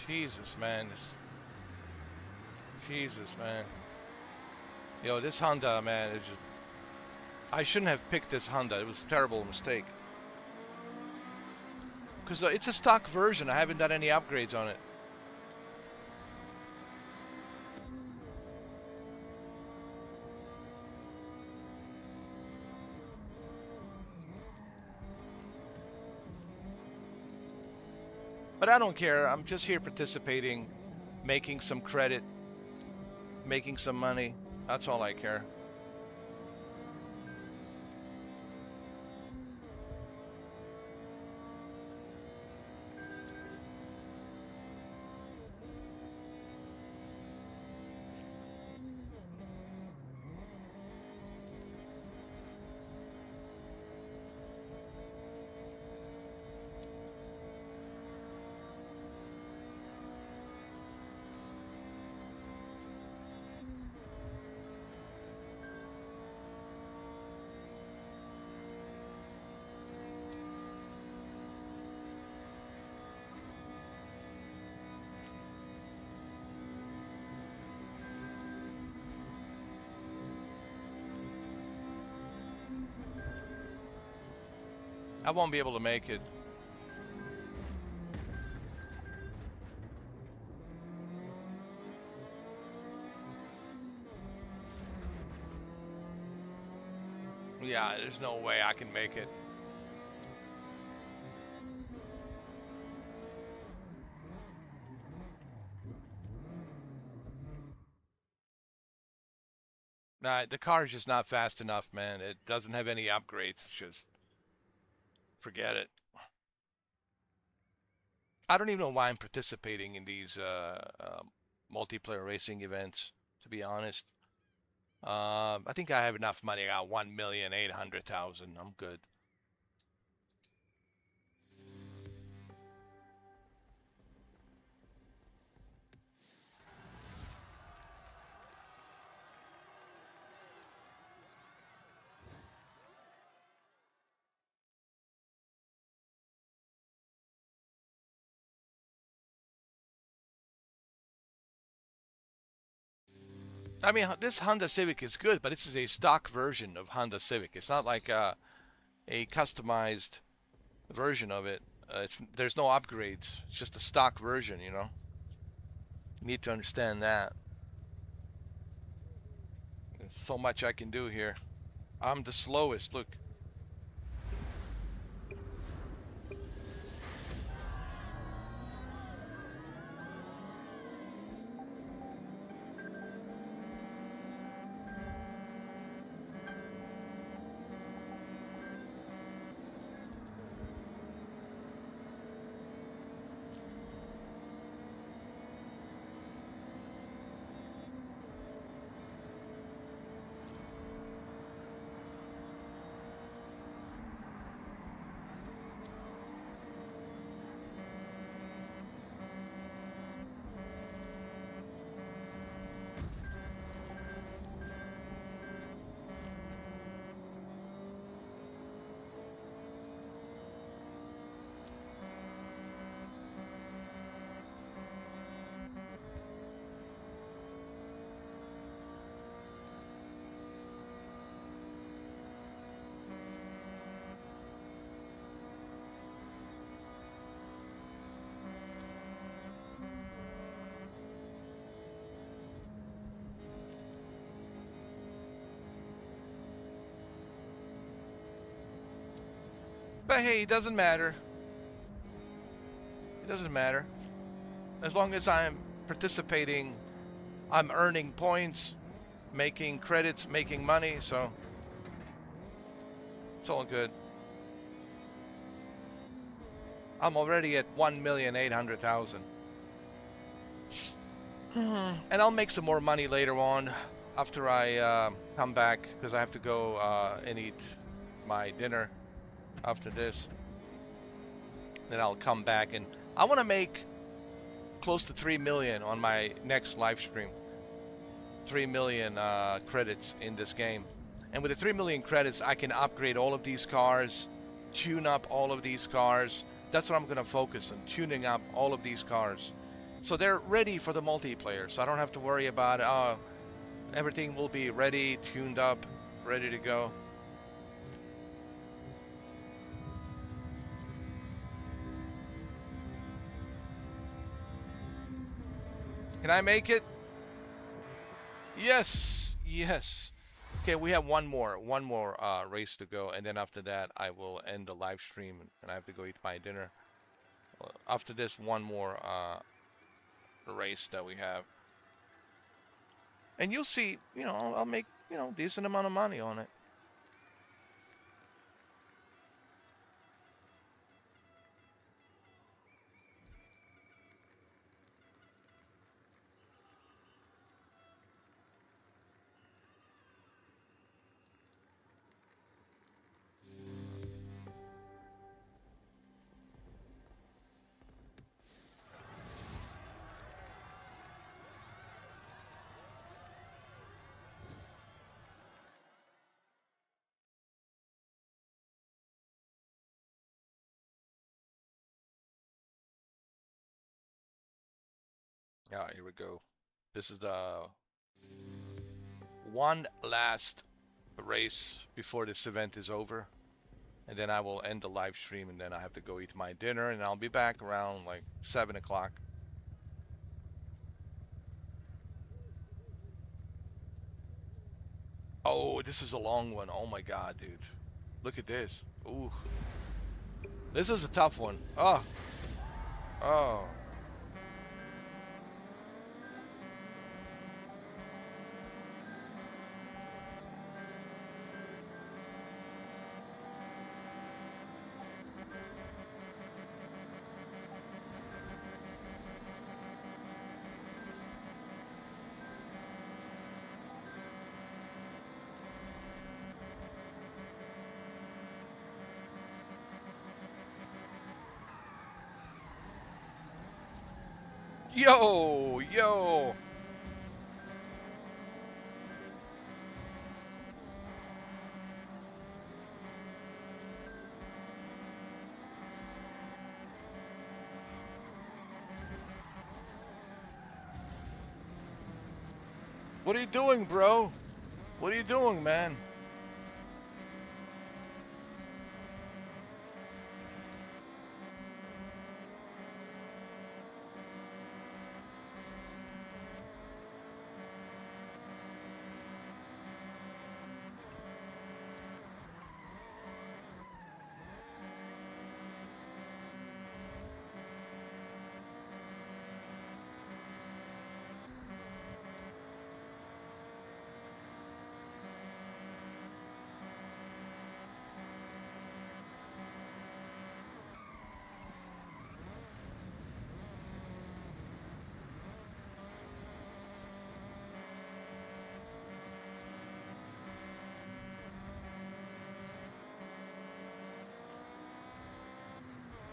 Jesus, man. Jesus, man. Yo, this Honda, man, is just... I shouldn't have picked this Honda. It was a terrible mistake. Because it's a stock version. I haven't done any upgrades on it. But I don't care. I'm just here participating, making some credit, making some money. That's all I care. I won't be able to make it. Yeah, there's no way I can make it. Nah, the car is just not fast enough, man. It doesn't have any upgrades. It's just forget it. I don't even know why I'm participating in these multiplayer racing events, to be honest. I think I have enough money. I got 1,800,000. I'm good. I mean, this Honda Civic is good, but this is a stock version of Honda Civic. It's not like a customized version of it. There's no upgrades. It's just a stock version, you know. You need to understand that. There's so much I can do here. I'm the slowest. Look. But hey, it doesn't matter. It doesn't matter. As long as I'm participating, I'm earning points, making credits, making money, so it's all good. I'm already at 1,800,000. And I'll make some more money later on after I come back because I have to go and eat my dinner after this. Then I'll come back and I want to make close to 3 million on my next live stream. 3 million credits in this game. And with the 3 million credits, I can upgrade all of these cars, tune up all of these cars. That's what I'm going to focus on, tuning up all of these cars. So they're ready for the multiplayer, so I don't have to worry about it. Everything will be ready, tuned up, ready to go. Can I make it? Yes, yes. Okay, we have one more race to go, and then after that, I will end the live stream, and I have to go eat my dinner. After this, one more race that we have, and you'll see. You know, I'll make decent amount of money on it. Yeah, here we go. This is the one last race before this event is over. And then I will end the live stream, and then I have to go eat my dinner, and I'll be back around like 7 o'clock. Oh, this is a long one. Oh my god, dude. Look at this. Ooh. This is a tough one. Oh. Oh. Yo, yo. What are you doing, bro? What are you doing, man?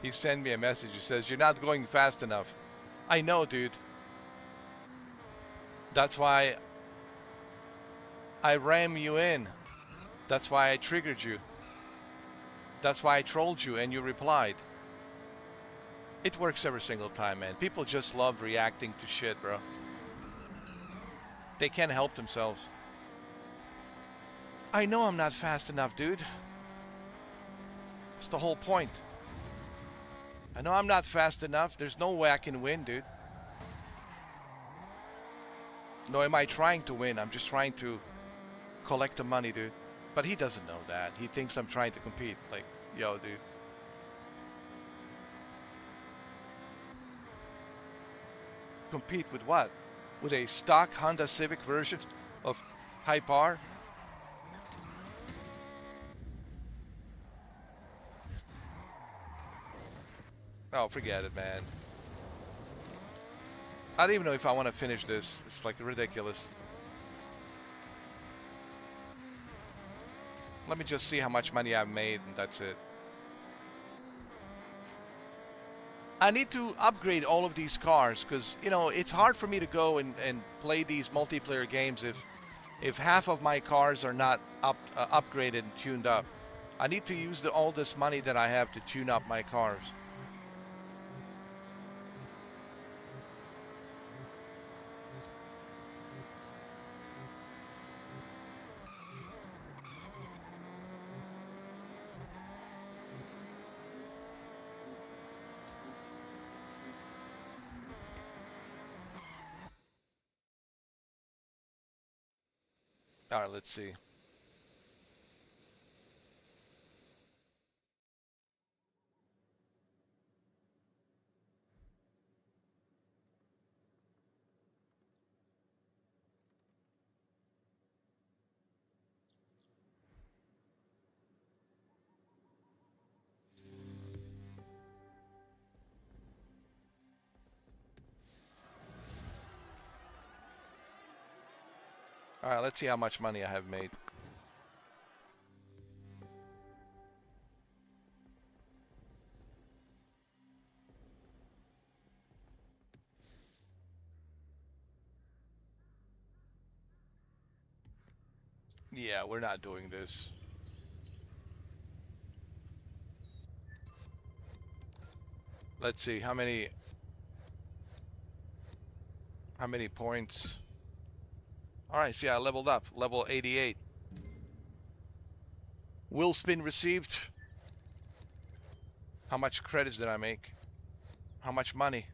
He sent me a message. He says, "You're not going fast enough." I know, dude. That's why I ram you in. That's why I triggered you. That's why I trolled you and you replied. It works every single time, man. People just love reacting to shit, bro. They can't help themselves. I know I'm not fast enough, dude. That's the whole point. I know I'm not fast enough. There's no way I can win, dude. No, am I trying to win? I'm just trying to collect the money, dude. But he doesn't know that. He thinks I'm trying to compete. Like, yo, dude. Compete with what? With a stock Honda Civic version of Type R? Oh, forget it, man. I don't even know if I want to finish this. It's like ridiculous. Let me just see how much money I've made, and that's it. I need to upgrade all of these cars because, you know, it's hard for me to go and play these multiplayer games if half of my cars are not upgraded and tuned up. I need to use all this money that I have to tune up my cars. All right, let's see. All right, let's see how much money I have made. Yeah, we're not doing this. Let's see how many points. All right, see, I leveled up, level 88. Will spin received. How much credits did I make? How much money?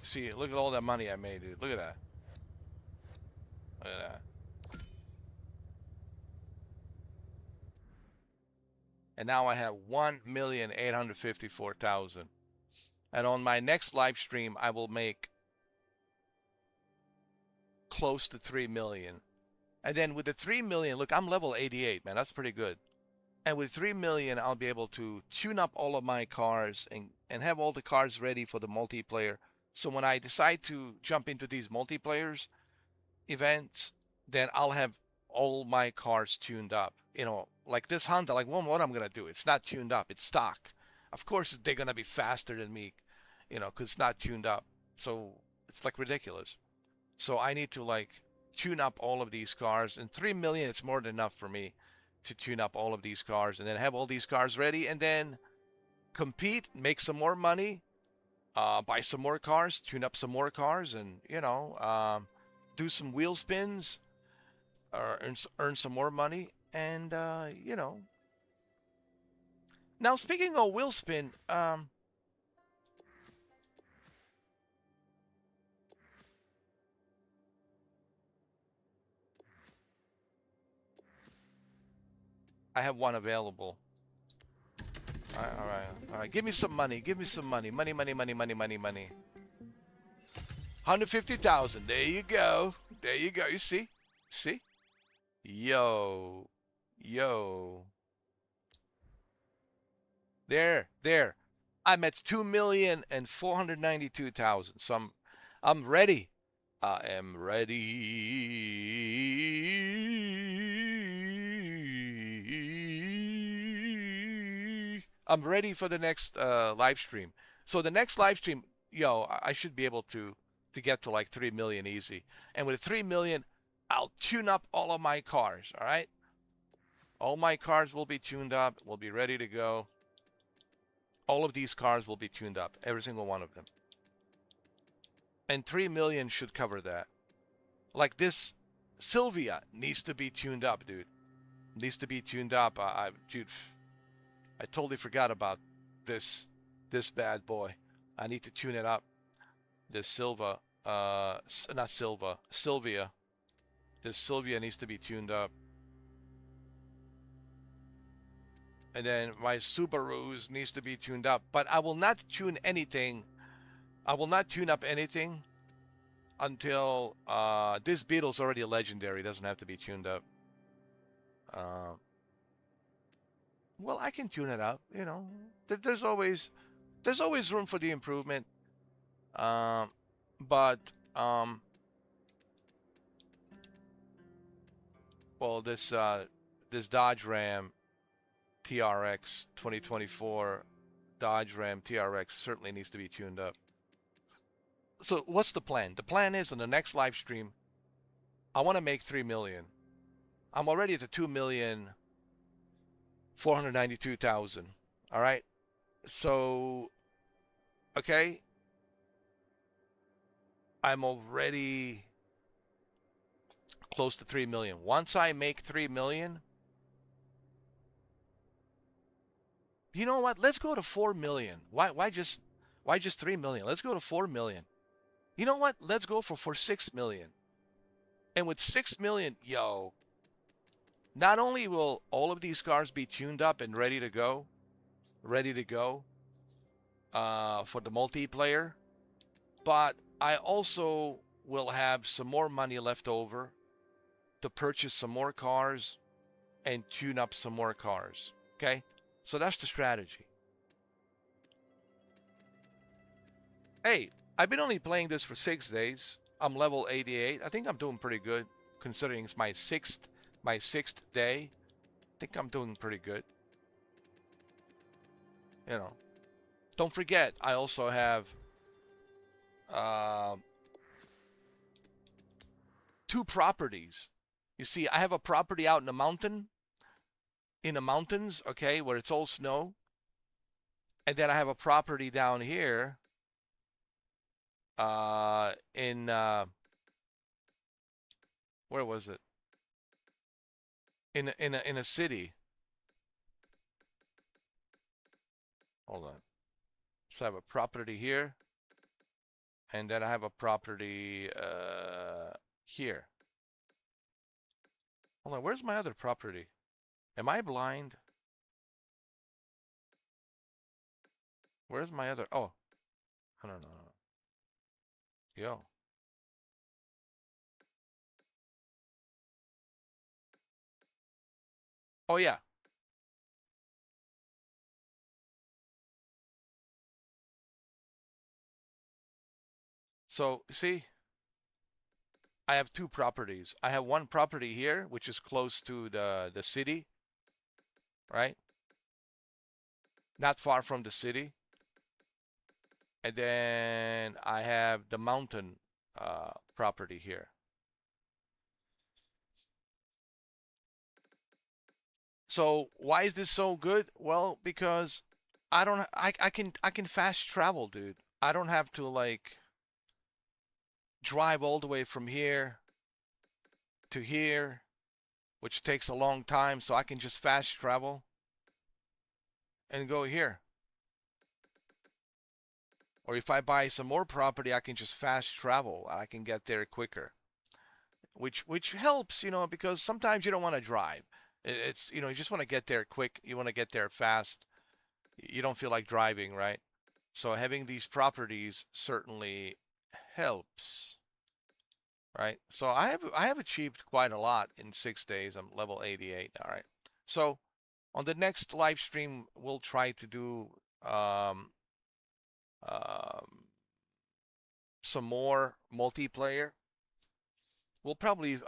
See, look at all that money I made, dude. Look at that. Look at that. and now I have 1,854,000. And on my next live stream, I will make close to 3 million. And then with the 3 million, look, I'm level 88, man. That's pretty good. And with 3 million, I'll be able to tune up all of my cars and have all the cars ready for the multiplayer. So when I decide to jump into these multiplayers events, then I'll have all my cars tuned up. You know, like this Honda, like what I'm going to do, it's not tuned up, it's stock. Of course, they're going to be faster than me, you know, because it's not tuned up. So it's like ridiculous. So I need to like tune up all of these cars. And 3 million, it's more than enough for me to tune up all of these cars and then have all these cars ready and then compete, make some more money, buy some more cars, tune up some more cars, and, you know, do some wheel spins, or earn some more money. And, you know. Now, speaking of wheel spin, I have one available. All right, all right, all right. Give me some money. Give me some money. Money, money, money, money, money, money. 150,000. There you go. There you go. You see? See? Yo. Yo. There. I'm at 2,492,000. So I'm ready. I am ready. I'm ready for the next live stream. So the next live stream, yo, I should be able to get to like 3 million easy. And with 3 million, I'll tune up all of my cars, all right? All my cars will be tuned up, will be ready to go. All of these cars will be tuned up, every single one of them. And 3 million should cover that. Like this Sylvia needs to be tuned up, dude. Needs to be tuned up. Dude, I totally forgot about this bad boy. I need to tune it up. This Sylvia. This Sylvia needs to be tuned up. And then my Subarus needs to be tuned up. But I will not tune anything. I will not tune up anything until this Beetle's already a legendary. It doesn't have to be tuned up. Well, I can tune it up. You know, there's always room for the improvement. But well, this Dodge Ram TRX 2024 Dodge Ram TRX certainly needs to be tuned up. So what's the plan? The plan is on the next live stream, I want to make 3 million. I'm already at the 2,492,000. All right. So, okay. I'm already close to 3 million. Once I make 3 million, you know what? Let's go to 4 million. Why just 3 million? Let's go to 4 million. You know what? Let's go for 6 million. And with 6 million, yo, not only will all of these cars be tuned up and ready to go for the multiplayer, but I also will have some more money left over to purchase some more cars and tune up some more cars. Okay? So that's the strategy. Hey, I've been only playing this for 6 days. I'm level 88. I think I'm doing pretty good considering it's my sixth day. I think I'm doing pretty good. You know. Don't forget, I also have 2 properties. You see, I have a property out in the mountains, okay, where it's all snow. And then I have a property down here in where was it? In a city. Hold on. So I have a property here, and then I have a property here. Hold on, where's my other property? Am I blind? Where's my other? Oh, no, no, no, no. Yo. Oh yeah. So see, I have two properties. I have one property here, which is close to the city, right? Not far from the city. And then I have the mountain property here. So why is this so good? Well, because I can fast travel, dude. I don't have to like drive all the way from here to here, which takes a long time, so I can just fast travel and go here. Or if I buy some more property, I can just fast travel. I can get there quicker. Which helps, because sometimes you don't want to drive. It's, you just want to get there quick. You want to get there fast. You don't feel like driving, right? So having these properties certainly helps, right? So I have achieved quite a lot in 6 days. I'm level 88. All right. So on the next live stream, we'll try to do um, um, some more multiplayer. We'll probably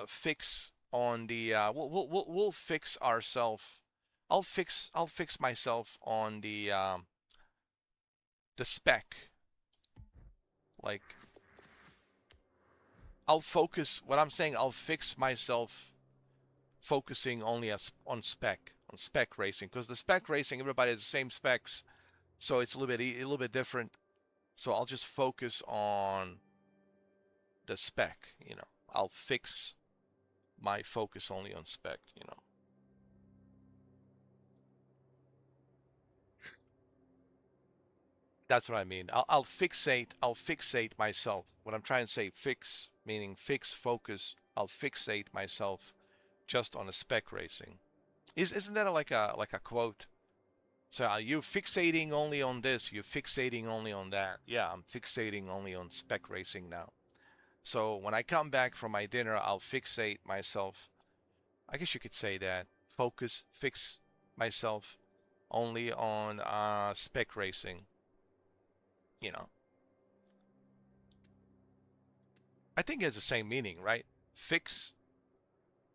fix on the we'll fix ourselves. I'll fix myself on the spec. Like I'll focus. What I'm saying, I'll fix myself focusing only on spec racing, because the spec racing everybody has the same specs, so it's a little bit different. So I'll just focus on the spec. I'll fix my focus only on spec. That's what I mean. I'll fixate myself. What I'm trying to say, fix meaning fix focus. I'll fixate myself just on a spec racing. Isn't that like a quote? So are you fixating only on this? You're fixating only on that. Yeah, I'm fixating only on spec racing now. So when I come back from my dinner, I'll fixate myself. I guess you could say that. Fix myself only on spec racing. You know, I think it has the same meaning, right? Fix,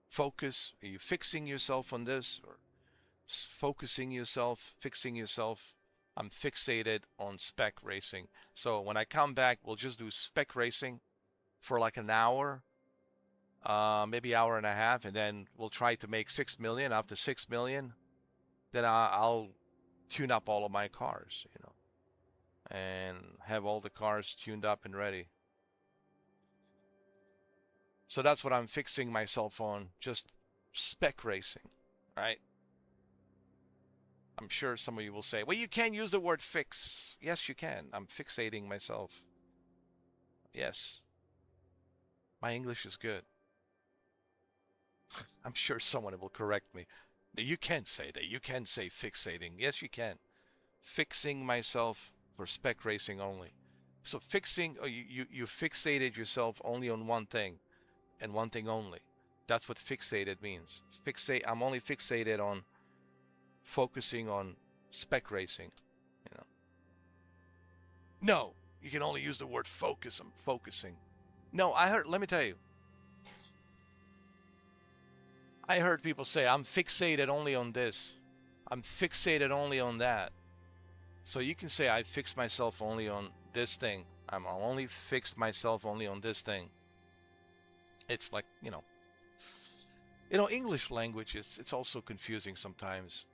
focus. Are you fixing yourself on this, or focusing yourself, fixing yourself? I'm fixated on spec racing. So when I come back, we'll just do spec racing for like an hour, maybe hour and a half, and then we'll try to make 6 million. After 6 million, then I'll tune up all of my cars, and have all the cars tuned up and ready. So that's what I'm fixing myself on, just spec racing, right? I'm sure some of you will say, well, you can't use the word fix. Yes, you can. I'm fixating myself. Yes, my English is good. I'm sure someone will correct me. You can say that. You can say fixating. Yes, you can. Fixing myself for spec racing only. So fixing, you fixated yourself only on one thing and one thing only. That's what fixated means. I'm only fixated on focusing on spec racing. You know. No, you can only use the word focus. I'm focusing. No, let me tell you. I heard people say, I'm fixated only on this. I'm fixated only on that. So you can say, I fixed myself only on this thing. I'm only fixed myself only on this thing. It's like, English language, it's also confusing sometimes.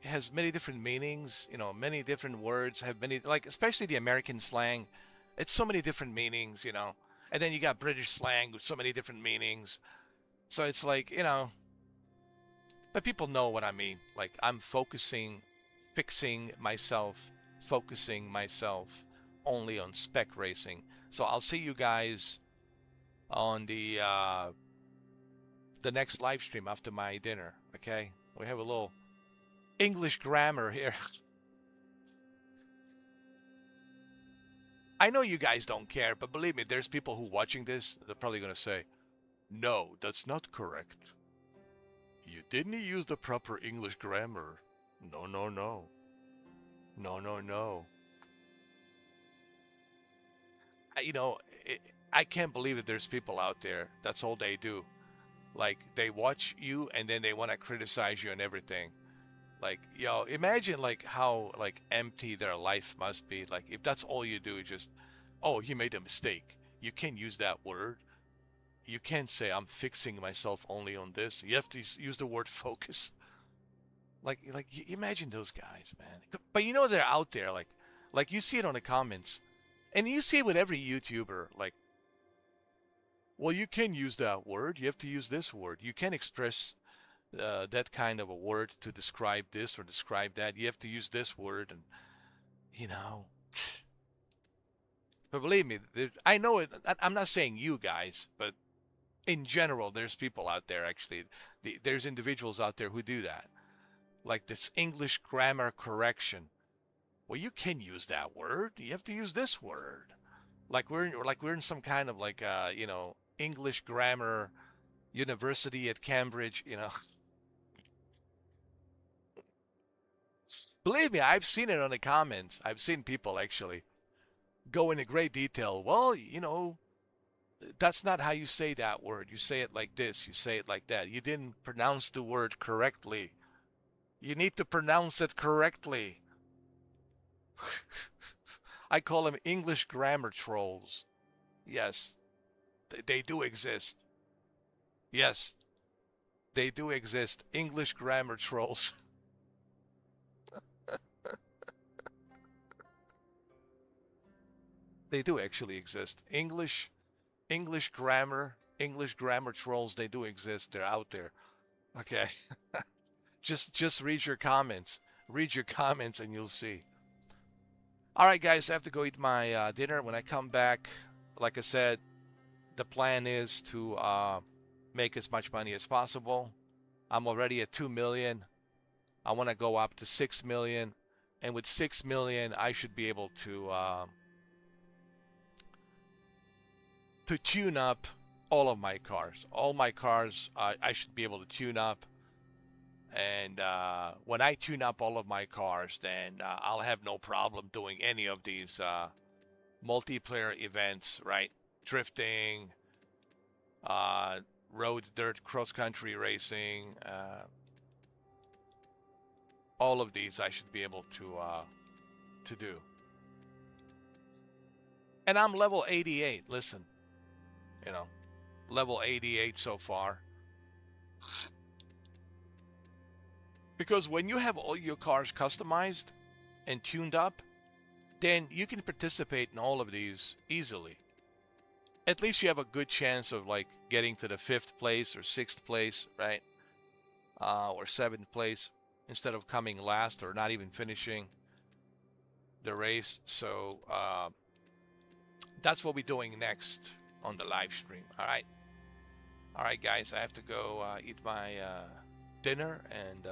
It has many different meanings, many different words have many, like, especially the American slang. It's so many different meanings. And then you got British slang with so many different meanings. So it's like, but people know what I mean. Like, I'm fixing focusing myself only on spec racing. So I'll see you guys on the next live stream after my dinner. Okay, we have a little English grammar here. I know you guys don't care, but believe me, there's people who watching this. They're probably gonna say, "No, that's not correct. You didn't use the proper English grammar. No, no, no, no, no, no." You know, I can't believe that there's people out there. That's all they do. Like they watch you and then they want to criticize you and everything. Like, yo, imagine like how like empty their life must be. Like if that's all you do, just, oh, you made a mistake. You can't use that word. You can't say I'm fixing myself only on this. You have to use the word focus. Like imagine those guys, man. But you know they're out there. Like you see it on the comments, and you see it with every YouTuber. Like, well, you can use that word. You have to use this word. You can express that kind of a word to describe this or describe that. You have to use this word, and you know. But believe me, I know it. I'm not saying you guys, but in general, there's people out there actually. There's individuals out there who do that, like this English grammar correction. Well, you can use that word. You have to use this word. Like we're in some kind of like English grammar university at Cambridge. Believe me, I've seen it on the comments. I've seen people actually go into great detail. Well, that's not how you say that word. You say it like this. You say it like that. You didn't pronounce the word correctly. You need to pronounce it correctly. I call them English grammar trolls. Yes, they do exist. Yes, they do exist. English grammar trolls. They do actually exist. English grammar trolls. They do exist. They're out there. Okay. Just read your comments. Read your comments and you'll see. All right, guys, I have to go eat my dinner. When I come back, like I said, the plan is to make as much money as possible. I'm already at 2 million. I want to go up to 6 million. And with 6 million, I should be able to tune up all of my cars. All my cars, I should be able to tune up. And when I tune up all of my cars, then I'll have no problem doing any of these multiplayer events, right? Drifting, road, dirt, cross-country racing. All of these I should be able to do. And I'm level 88. Listen, level 88 so far. Because when you have all your cars customized and tuned up, then you can participate in all of these easily. At least you have a good chance of like getting to the 5th place or 6th place, right? Or 7th place instead of coming last or not even finishing the race. So that's what we're doing next on the live stream. All right, guys, I have to go eat my dinner and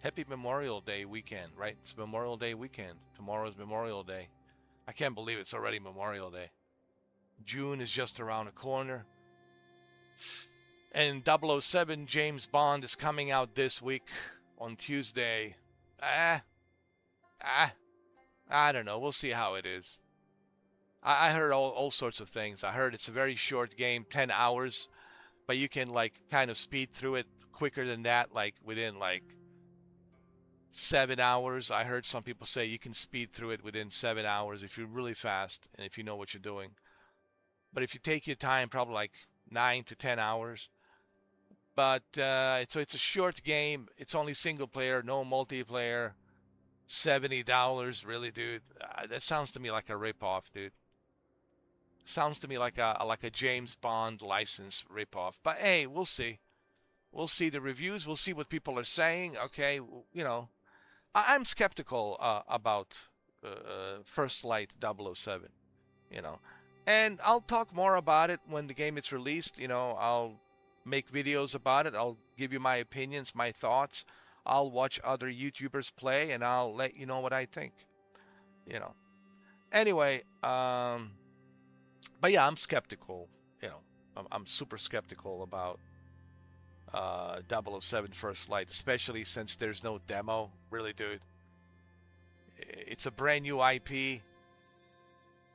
happy Memorial Day weekend, right? It's Memorial Day weekend. Tomorrow's Memorial Day. I can't believe it's already Memorial Day. June is just around the corner. And 007 James Bond is coming out this week on Tuesday. I don't know. We'll see how it is. I heard all sorts of things. I heard it's a very short game, 10 hours, but you can like kind of speed through it quicker than that, like within like 7 hours. I heard some people say you can speed through it within 7 hours if you're really fast and if you know what you're doing. But if you take your time, probably like 9 to 10 hours. But so it's a short game. It's only single player, no multiplayer. $70, really, dude? That sounds to me like a ripoff, dude. Sounds to me like a James Bond license ripoff. But hey, we'll see. We'll see the reviews. We'll see what people are saying. Okay, I'm skeptical about First Light 007. And I'll talk more about it when the game is released. I'll make videos about it. I'll give you my opinions, my thoughts. I'll watch other YouTubers play, and I'll let you know what I think. Anyway, but yeah, I'm skeptical. You know, I'm super skeptical about 007 First Light, especially since there's no demo. Really, dude, it's a brand new IP,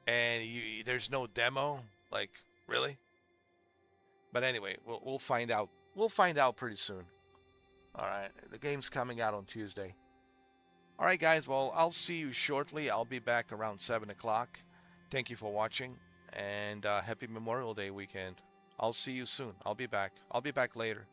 and there's no demo. Like, really? But anyway, we'll find out. We'll find out pretty soon. All right, the game's coming out on Tuesday. All right, guys. Well, I'll see you shortly. I'll be back around 7 o'clock. Thank you for watching, and happy Memorial Day weekend. I'll see you soon. I'll be back. I'll be back later.